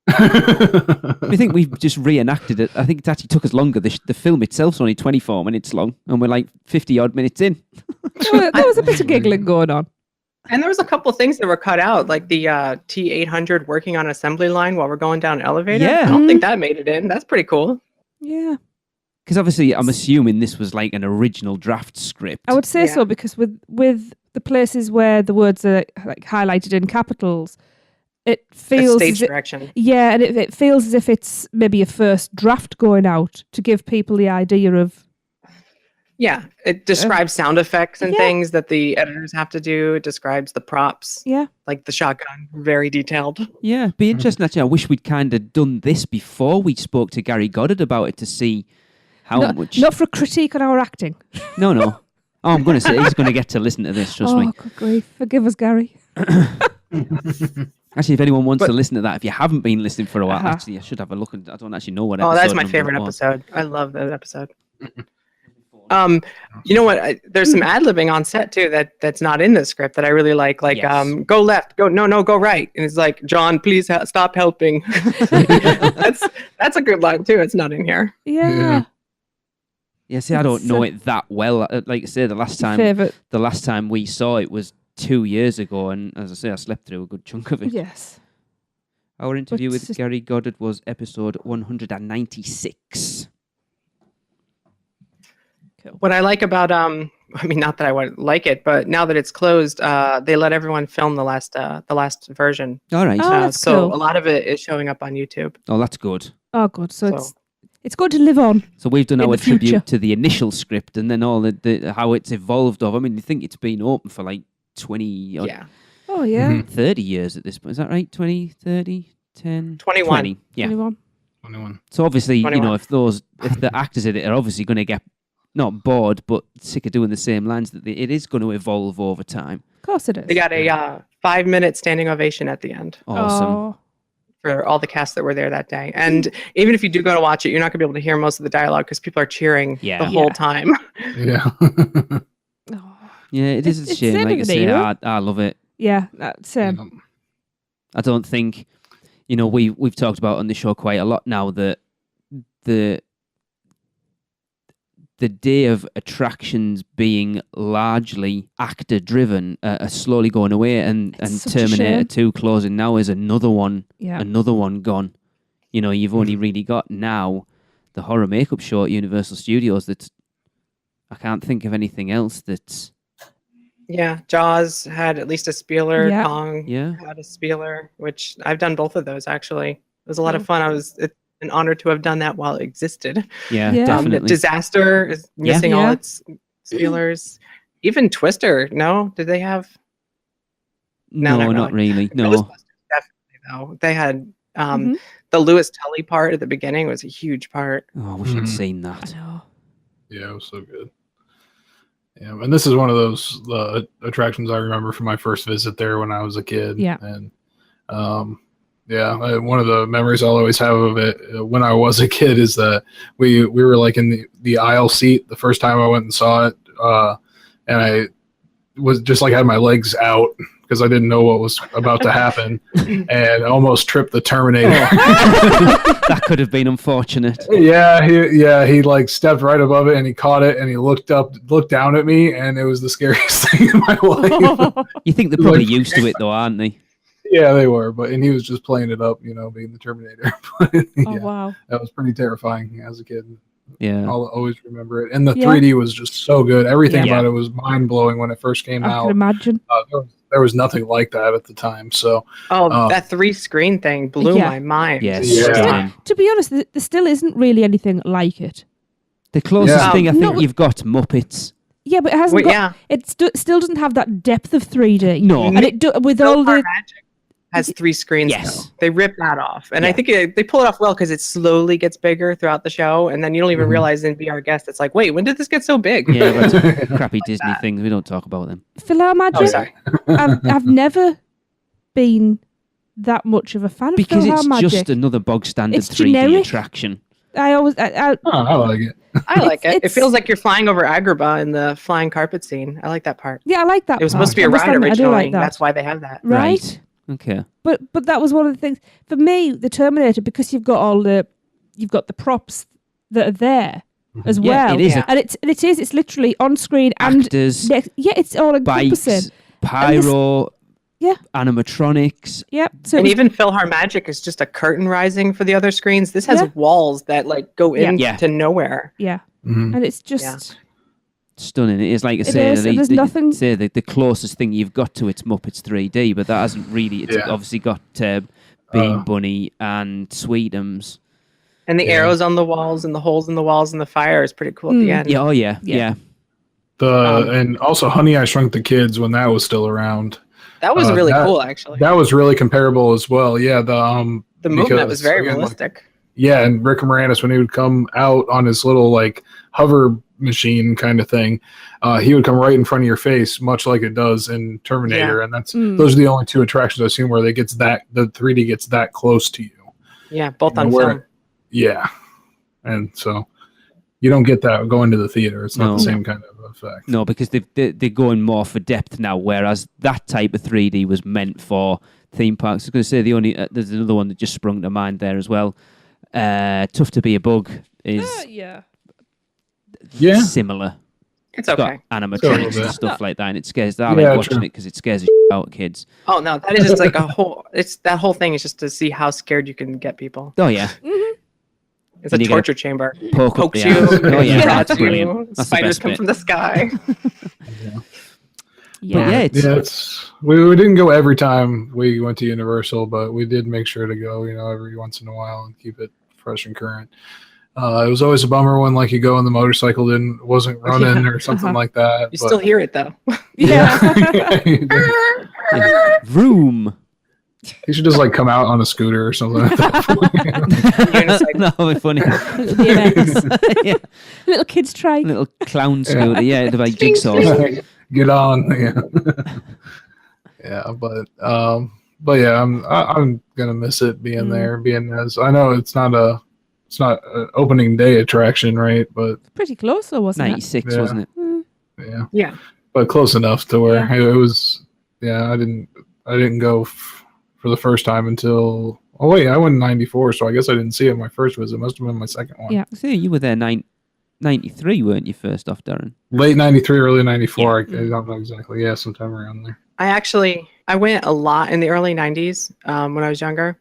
I think we've just reenacted it. I think it actually took us longer. The film itself's only 24 minutes long, and we're like 50-odd minutes in.
There was a bit of giggling going on.
And there was a couple of things that were cut out, like the T-800 working on assembly line while we're going down an elevator.
Yeah.
I don't think that made it in. That's pretty cool.
Yeah.
Because obviously, I'm assuming this was like an original draft script.
I would say
Yeah.
so, because with the places where the words are like highlighted in capitals, it
That's
feels
stage
as if,
direction.
yeah, and it feels as if it's maybe a first draft going out to give people the idea of
Yeah, it describes sound effects and
Yeah.
things that the editors have to do. It describes the props,
yeah.
like the shotgun, very detailed.
Yeah, be interesting. Actually, I wish we'd kind of done this before we spoke to Gary Goddard about it to see how much.
Not for a critique on our acting.
No. Oh, I'm going to say he's going to get to listen to this. Trust me.
Good grief. Forgive us, Gary.
Actually, if anyone wants to listen to that, if you haven't been listening for a while,
Uh-huh.
actually, I should have a look. And I don't actually know what.
Oh, that's
episode
my
number
favorite
it was.
episode. I love that episode. You know what? There's some ad libbing on set too that's not in the script that I really like. Like,
Yes.
go left, go go right, and it's like, John, please stop helping. that's a good line too. It's not in here.
Yeah.
Yeah, see, I don't
It's,
know it that well. Like I say, the last time we saw it was 2 years ago, and as I say, I slept through a good chunk of it.
Yes.
Our interview
But
with
it's-
Gary Goddard was episode 196.
Cool.
What I like about I mean, not that I would like it, but now that it's closed, they let everyone film the last version.
All right.
Oh, that's
So
cool.
a lot of it is showing up on YouTube.
Oh, that's good.
Oh, good. So
So-
it's good to live on.
So we've done
In
our
the future.
tribute to the initial script, and then all the how it's evolved over. I mean, you think it's been open for like 20 or
Yeah,
Oh, yeah.
30 years at this point. Is that right? 20, 30, 10?
21.
20. Yeah.
21.
21.
So obviously,
21.
you know, if the actors in it are obviously going to get not bored, but sick of doing the same lines, it is going to evolve over time.
Of course it is.
they got a 5-minute standing ovation at the end
Awesome.
Oh,
for all the cast that were there that day. And even if you do go to watch it, you're not going to be able to hear most of the dialogue because people are cheering
Yeah.
the whole
Yeah.
time.
Yeah.
oh.
Yeah, it is a
It's
shame. Like I
Saturday,
say,
you know?
I love it.
Yeah, same.
I don't think, you know, we've talked about on the show quite a lot now that the day of attractions being largely actor driven are slowly going away, and
It's such a
Terminator
shame.
2 closing now is another one
Yeah.
gone. You know, you've only really got now the horror makeup show at Universal Studios. I can't think of anything else that's
Yeah, Jaws had at least a spieler.
Yeah.
Kong
yeah.
had a spieler, which I've done both of those actually. It was a lot of
Cool.
fun. It's an honor to have done that while it existed.
Yeah,
Yeah.
definitely.
Disaster is
Yeah.
missing all
Yeah.
its spielers. Even Twister, no? Did they have?
no,
not
not really. No.
Ghostbusters, definitely though. They had
Mhm.
the Lewis Tully part at the beginning was a huge part.
Oh, I wish I'd
Mhm.
seen
I
that.
know.
Yeah, it was so good. Yeah, and this is one of those attractions I remember from my first visit there when I was a kid.
Yeah.
And Yeah, one of the memories I'll always have of it when I was a kid is that we were like in the aisle seat the first time I went and saw it, and I was just like had my legs out because I didn't know what was about to happen, and almost tripped the Terminator.
That could have been unfortunate.
He like stepped right above it and he caught it and he looked down at me, and it was the scariest thing in my life.
You think they're probably used to it though, aren't they?
Yeah, they were, and he was just playing it up, being the Terminator.
Oh, wow.
That was pretty terrifying as a kid.
Yeah.
I'll always remember it. And the 3D was just so good. Everything about it was mind-blowing when it first came out.
I can imagine.
There was nothing like that at the time. So,
that 3-screen thing blew my mind.
Yes.
Yeah.
To be honest, there still isn't really anything like it.
The closest thing I think
No,
you've got Muppets.
Yeah, but it hasn't it still doesn't have that depth of 3D.
No.
And it with all the...
Magic has 3 screens.
Yes.
Though. They rip that off. And I think they pull it off well because it slowly gets bigger throughout the show. And then you don't even realize in Be Our Guest, it's like, wait, when did this get so big?
Yeah, that's crappy Disney things. We don't talk about them.
PhilharMagic,
Oh, sorry.
I've never been that much of a fan
Because
of
it's
PhilharMagic.
just another bog standard
It's
3D
generic.
attraction.
I like it.
I like it. It
It's-
feels like you're flying over Agrabah in the flying carpet scene. I like that part.
Yeah, I like that.
It was
part.
supposed to be a ride
Understand that. I do
originally.
like that.
That's why they have that.
Right.
Okay.
But that was one of the things for me. The Terminator, because you've got the props that are there as
Yeah,
well.
it is.
And it's literally on screen
Actors,
and it's all encompassing.
bikes, pyro,
Yeah.
animatronics.
Yep. So
And even PhilharMagic is just a curtain rising for the other screens. This has walls that like go into nowhere.
yeah,
Mhm.
and it's just
Stunning. It is like I
It
say,
is, and there's nothing-
the closest thing you've got to it's Muppets 3D, but that hasn't really. It's obviously got Bean Bunny and Sweetums.
And the arrows on the walls and the holes in the walls and the fire is pretty cool at the end.
Yeah. Oh yeah.
And also Honey, I Shrunk the Kids when that was still around.
That was really cool, actually.
That was really comparable as well. Yeah,
The movement was very realistic.
Yeah, and Rick Moranis, when he would come out on his little like hover machine kind of thing, he would come right in front of your face, much like it does in Terminator. And those are the only 2 attractions I've seen where the 3D gets that close to you.
Yeah, both on film.
Yeah, and so you don't get that going to the theater. It's not the same kind of effect.
No, because they're going more for depth now, whereas that type of 3D was meant for theme parks. I was going to say there's another one that just sprung to mind there as well. Tough to Be a Bug is similar.
It's
Got
okay.
animatronics and stuff like that, and it scares. I
Yeah,
like watching
true.
it because it scares the shit out of kids.
Oh no, that is just like a whole. That whole thing is just to see how scared you can get people.
Oh yeah,
It's a
And you
torture chamber.
poke up
Pokes
the
you.
ass. Oh yeah,
Drops
that's
you,
brilliant. That's
Spiders
the
come
best
from
bit.
the sky.
yeah.
But yeah,
we didn't go every time we went to Universal, but we did make sure to go, every once in a while and keep it fresh and current. It was always a bummer when like you go and the motorcycle wasn't running or something like that.
You still hear it though.
Room.
He should just like come out on a scooter or something at that point.
That would be funny.
BMX.
Yeah,
Little kids try.
little clown scooter. Yeah, they're like jigsaws.
Get on. Yeah, but yeah, I'm gonna miss it being there, being as I know it's not an opening day attraction, right? But
Pretty close though, wasn't it?
96,
Yeah.
wasn't it?
yeah,
Yeah.
but close enough to where
Yeah.
it was. Yeah, I didn't go for the first time until. Oh wait, I went in '94, so I guess I didn't see it my first visit. It must have been my second one.
Yeah.
See, you were there 93, weren't you? First off, Darren.
Late '93, early '94. I don't know exactly. Yeah, sometime around there.
I went a lot in the early 90s when I was younger.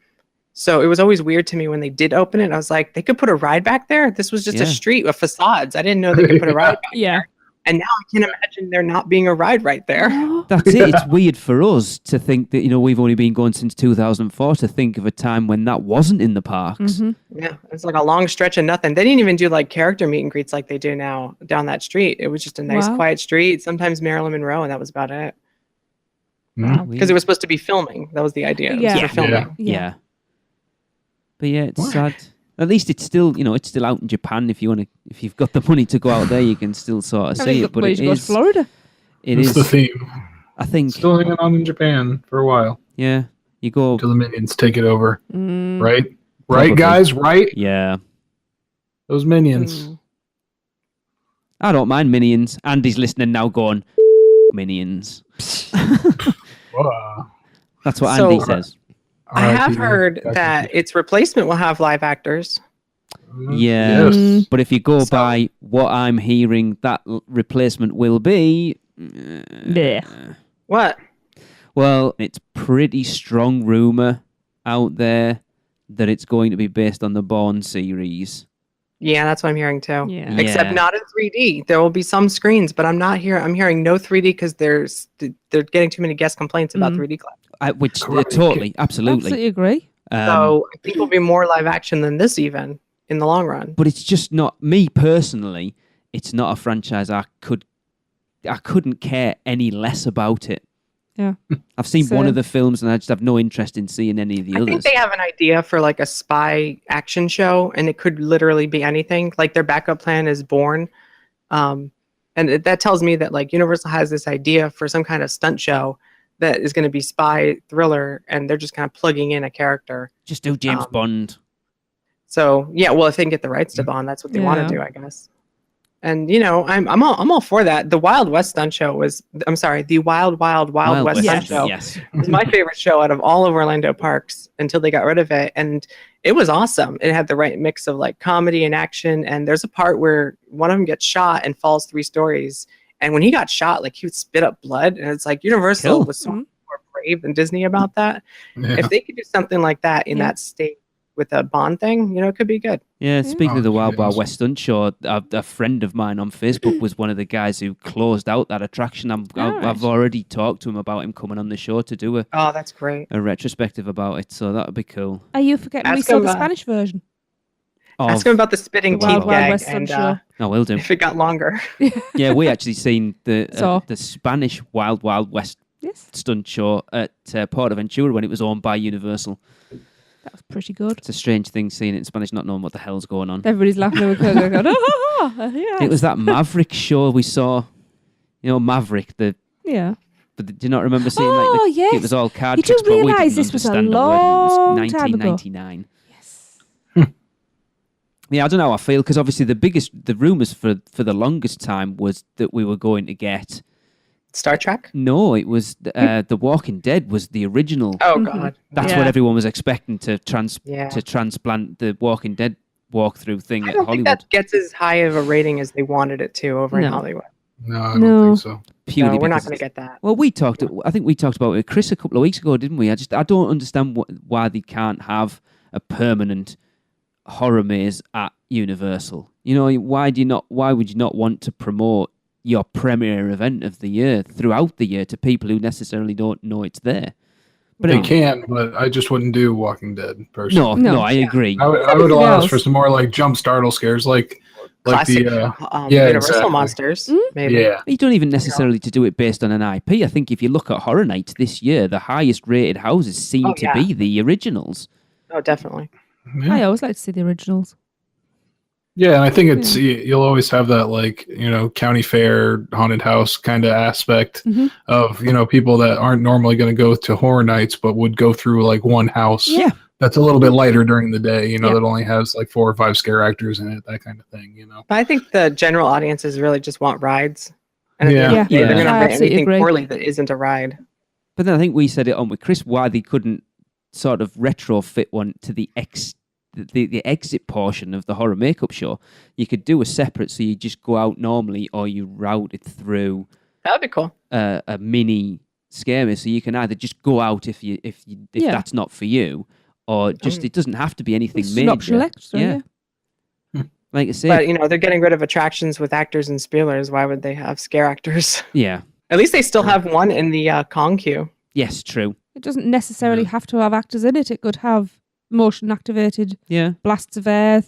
So it was always weird to me when they did open it. I was like, they could put a ride back there? This was just a street with facades. I didn't know they could put a ride back
Yeah.
there. And now I can imagine there not being a ride right there.
That's it. It's weird for us to think that, we've only been going since 2004 to think of a time when that wasn't in the parks.
Yeah, it's like a long stretch of nothing. They didn't even do like character meet and greets like they do now down that street. It was just a nice,
Wow.
quiet street. Sometimes Marilyn Monroe, and that was about it.
Mm.
Because it was supposed to be filming. That was the idea. It was
Yeah.
for filming.
Yeah. But yeah, it's sad. At least it's still, it's still out in Japan. If you've got the money to go out there, you can still sort of see it. But it
Go to
is,
Florida.
it
It's
is.
the theme.
I think.
Still hanging on in Japan for a while.
Yeah, You go.
Until the minions take it over. Right?
Probably.
Right, guys? Right?
Yeah.
Those minions.
I don't mind minions. Andy's listening now going, minions.
Whoa.
That's what
So-
Andy says.
I have
RIP.
heard that its replacement will have live actors.
Yeah.
Yes.
But if you go
So-
by what I'm hearing, that replacement will be.
Yeah.
What?
Well, it's pretty strong rumor out there that it's going to be based on the Bourne series.
Yeah, that's what I'm hearing too.
Yeah.
Except
Yeah.
not in 3D. There will be some screens, but I'm hearing no 3D because they're getting too many guest complaints about 3D class.
Which
Correct.
totally, absolutely.
Absolutely agree.
So I think it'll be more live action than this even in the long run.
But it's just not me personally. It's not a franchise I couldn't care any less about it.
Yeah.
I've seen one
Same.
of the films and I just have no interest in seeing any of the
I think
others.
they have an idea for like a spy action show, and it could literally be anything. Like their backup plan is Bourne, and that tells me that like Universal has this idea for some kind of stunt show that is going to be spy thriller, and they're just kind of plugging in a character.
Just do James Bond.
So yeah, well, if they can get the rights to Bond, that's what they want
Yeah.
to do, I guess. And I'm all for that. The Wild West stunt show was, I'm sorry, the Wild West stunt show
Yes.
was my favorite show out of all of Orlando parks until they got rid of it, and it was awesome. It had the right mix of like comedy and action, and there's a part where one of them gets shot and falls 3 stories, and when he got shot, like he would spit up blood, and it's like Universal
Cool.
was so much more brave than Disney about that.
Yeah.
If they could do something like that in
Yeah.
that state with a Bond thing, it could be good.
Yeah, speaking of the Wild Wild
goodness.
West stunt show, a friend of mine on Facebook was one of the guys who closed out that attraction. I've already talked to him about him coming on the show to do
Oh, that's great.
a retrospective about it, so that would be cool.
Are you forgetting we
Ask
saw
him,
the
the
Spanish version?
Ask him about the spitting
the
teeth
Wild
Wild
gag,
West
and
stunt show.
I will do.
if it got longer.
Yeah, we actually seen
So-
the Spanish Wild Wild West
Yes,
stunt show at Portaventura when it was owned by Universal.
that was pretty good.
It's a strange thing seeing it in Spanish, not knowing what the hell's going on.
Everybody's laughing over going, oh, yeah.
It was that Maverick show we saw. Maverick.
Yeah.
Do you not remember seeing
Oh,
it
yes.
was all card
You do
tricks, but we
realise
didn't
this was a
understand the word. It
long
was
time ago.
1999.
Yes.
Yeah, I don't know how I feel because obviously the rumours for the longest time was that we were going to get.
Star Trek?
No, it was The Walking Dead was the original.
Oh, God.
That's
Yeah.
what everyone was expecting to
Yeah.
transplant the Walking Dead walkthrough thing
I
at
don't think
Hollywood.
that gets as high of a rating as they wanted it to over in
No.
Hollywood.
No, I don't
No.
think so.
Purely
No, we're not
because
going to get that.
Well, I think we talked about it with Chris a couple of weeks ago, didn't we? I don't understand why they can't have a permanent horror maze at Universal. Why would you not want to promote your premiere event of the year throughout the year to people who necessarily don't know it's there? But
They
anyway,
can, but I just wouldn't do Walking Dead personally.
no,
No.
I agree.
I would
Everything
allow us
else.
for some more like jump startle scares, like
Classic
the
Universal
exactly.
monsters, maybe.
yeah.
You don't even necessarily to do it based on an IP. I think if you look at Horror Nights this year, the highest rated houses seem
Oh,
to
yeah.
be the originals.
Oh, definitely.
Yeah.
I always like to see the originals.
Yeah, and I think it's you'll always have that like county fair haunted house kind of aspect
Mhm.
of people that aren't normally going to go to horror nights but would go through like one house
Yeah.
that's a little bit lighter during the day,
Yeah.
that only has like 4 or 5 scare actors in it, that kind of thing.
But I think the general audiences really just want rides. And at the
Yeah.
end of the day,
Yeah.
they're going to
I
rate
absolutely
anything
agree.
poorly that isn't a ride.
But then I think we said it on with Chris why they couldn't sort of retrofit one to the exit portion of the horror makeup show. You could do a separate, so you just go out normally, or you route it through
That would be cool.
a mini scare maze. So you can either just go out if
Yeah.
that's not for you, or just it doesn't have to be anything
It's
major.
an optional extra, yeah.
Like I say,
But, they're getting rid of attractions with actors and spielers. Why would they have scare actors?
yeah,
At least they still have one in the Kong queue.
yes, true,
It doesn't necessarily have to have actors in it. It could have motion activated
yeah.
blasts of air.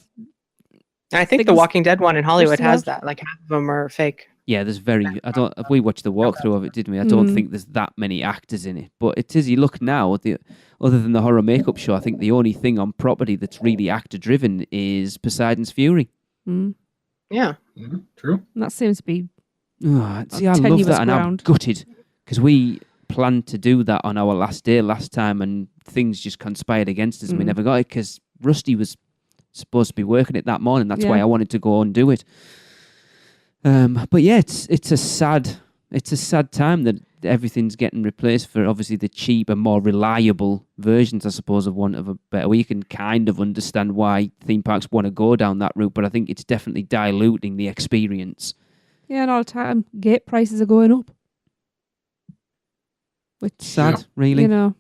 I think the
Things-
Walking Dead one in Hollywood
still
has
out.
that. Like half of them are fake.
Yeah, there's we watched the walkthrough of it, didn't we? I don't
Mm.
think there's that many actors in it. But it is, you look now, other than the horror makeup show, I think the only thing on property that's really actor driven is Poseidon's Fury.
Mm.
Yeah.
True.
And that seems to be
Oh, see, I love
tenuous
that, and I'm
ground.
gutted because we planned to do that on our last day last time, and things just conspired against us and we never got it because Rusty was supposed to be working it that morning. That's why I wanted to go and do it. But yeah, it's a sad time that everything's getting replaced for obviously the cheaper, more reliable versions, I suppose, of want of a better way. You can kind of understand why theme parks want to go down that route, but I think it's definitely diluting the experience.
Yeah, and all the time, gate prices are going up. Which,
Sad, really.
You know.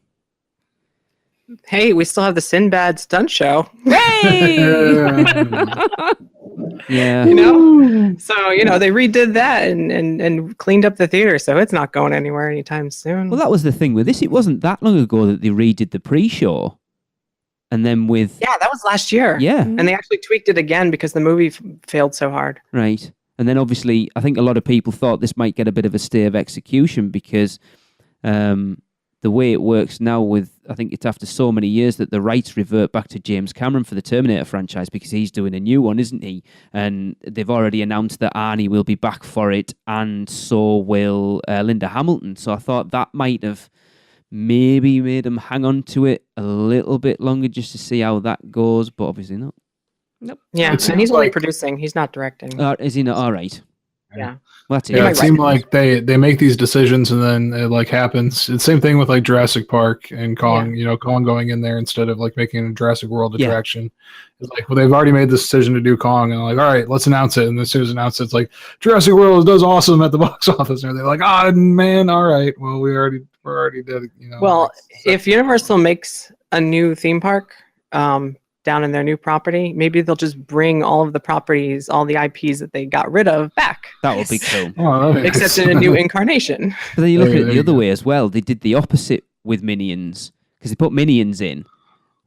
Hey, we still have the Sinbad stunt show.
Hey!
Yeah.
You know? So, you know, they redid that and cleaned up the theater, so it's not going anywhere anytime soon.
Well, that was the thing with this. It wasn't that long ago that they redid the pre-show. And then with...
Yeah, that was last year.
Yeah.
And they actually tweaked it again because the movie failed so hard.
Right. And then obviously, I think a lot of people thought this might get a bit of a stay of execution because the way it works now with, I think it's after so many years that the rights revert back to James Cameron for the Terminator franchise because he's doing a new one, isn't he? And they've already announced that Arnie will be back for it and so will Linda Hamilton. So I thought that might have maybe made him hang on to it a little bit longer just to see how that goes, but obviously not.
Nope.
Yeah, and he's only producing. He's not directing.
Is he not? All right.
Yeah.
Well, that's it.
Yeah, it seemed like they make these decisions and then it like happens. It's the same thing with like Jurassic Park and Kong, you know, Kong going in there instead of like making a Jurassic World attraction. It's like, well, they've already made the decision to do Kong and like, all right, let's announce it. And as soon as announced it's like Jurassic World does awesome at the box office. And they're like, oh man, all right. Well, we're already did, you know.
Well, if Universal makes a new theme park, down in their new property, maybe they'll just bring all of the properties, all the IPs that they got rid of back.
That would be cool.
Oh,
except in a new incarnation.
But then you look at it the other way as well. They did the opposite with Minions because they put Minions in.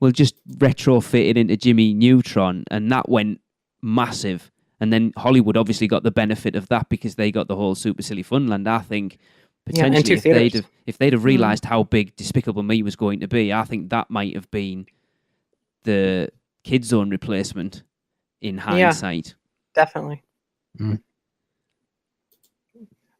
Well, just retrofit it into Jimmy Neutron, and that went massive. And then Hollywood obviously got the benefit of that because they got the whole Super Silly Funland. I think potentially if they'd have realised how big Despicable Me was going to be, I think that might have been the Kid Zone replacement in hindsight.
Definitely.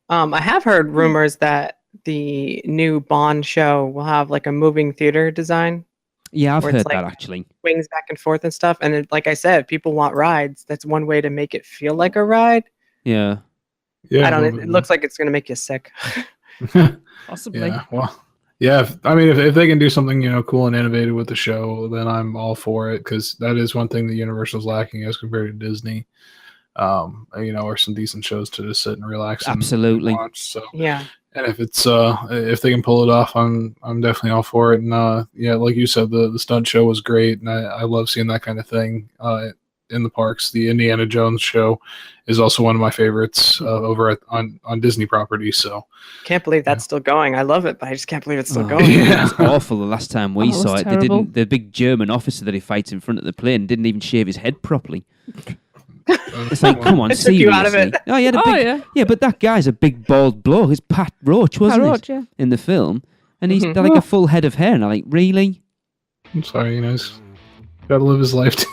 I have heard rumors that the new Bond show will have like a moving theater design.
Yeah, I've heard
like
that actually.
Swings back and forth and stuff. And it, like I said, people want rides. That's one way to make it feel like a ride.
Yeah.
Yeah.
I don't know. It looks like it's going to make you sick.
Possibly.
Yeah. Well, yeah. If they can do something, you know, cool and innovative with the show, then I'm all for it because that is one thing that Universal's lacking as compared to Disney. You know, or some decent shows to just sit and relax.
Absolutely.
And watch. So
Yeah.
and if it's if they can pull it off, I'm definitely all for it. And yeah, like you said, the stunt show was great, and I love seeing that kind of thing in the parks. The Indiana Jones show is also one of my favorites over on Disney property. So
Can't believe that's still going. I love it, but I just can't believe it's still going.
yeah.
It's awful. The last time we
Oh,
saw
it's
it,
terrible.
the big German officer that he fights in front of the plane didn't even shave his head properly. It's like, come on,
It took
seriously.
you out of it.
Oh, he had a big,
yeah.
but that guy's a big bald bloke. It's Pat Roach, wasn't
Pat Roach,
it?
yeah.
In the film, and he's
Mhm.
got like a full head of hair, and I'm like, really?
I'm sorry, you know, he's got to live his life too.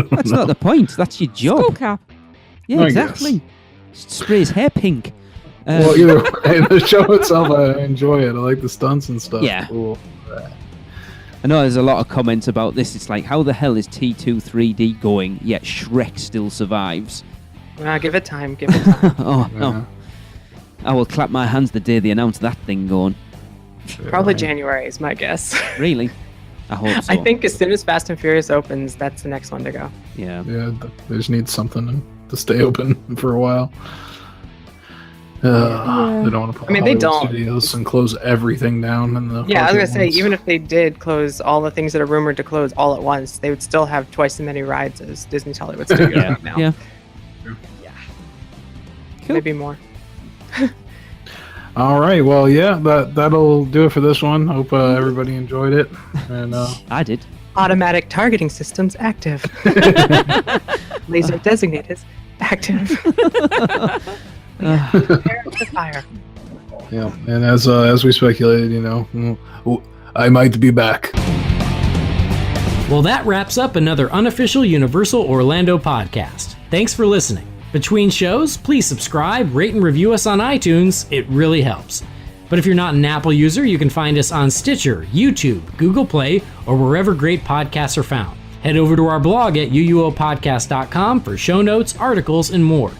That's not the point. That's your job.
Skull cap.
Yeah,
I
exactly. Spray his hair pink.
Well, either way, the show itself, I enjoy it. I like the stunts and stuff.
Yeah.
Cool.
I know there's a lot of comments about this. It's like, how the hell is T2 3D going, yet Shrek still survives?
Give it time. Give it time.
Oh, no. I will clap my hands the day they announce that thing going.
Probably January is my guess.
Really? I hope so.
I think as soon as Fast and Furious opens, that's the next one to go.
Yeah.
Yeah, they just need something to stay open for a while. They don't want to put
they
Hollywood
don't.
studios and close everything down. In the
Yeah, I was
park
gonna
at
say,
once.
even if they did close all the things that are rumored to close all at once, they would still have twice as many rides as Disney's Hollywood Studios
Yeah.
right now.
Yeah. Cool.
Maybe more.
All right, well, yeah, that'll do it for this one. Hope everybody enjoyed it. And
I did.
Automatic targeting systems active. Laser designated active. Prepare to fire.
yeah, and as we speculated, you know, I might be back.
Well, that wraps up another Unofficial Universal Orlando podcast. Thanks for listening. Between shows, please subscribe, rate, and review us on iTunes. It really helps. But if you're not an Apple user, you can find us on Stitcher, YouTube, Google Play, or wherever great podcasts are found. Head over to our blog at uuopodcast.com for show notes, articles, and more.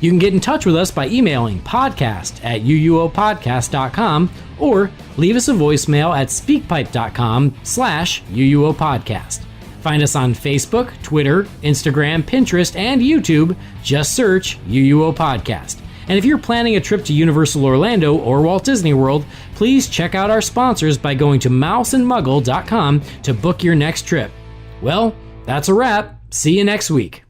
You can get in touch with us by emailing podcast@uuopodcast.com or leave us a voicemail at speakpipe.com/uuopodcast. Find us on Facebook, Twitter, Instagram, Pinterest, and YouTube. Just search UUO Podcast. And if you're planning a trip to Universal Orlando or Walt Disney World, please check out our sponsors by going to mouseandmuggle.com to book your next trip. Well, that's a wrap. See you next week.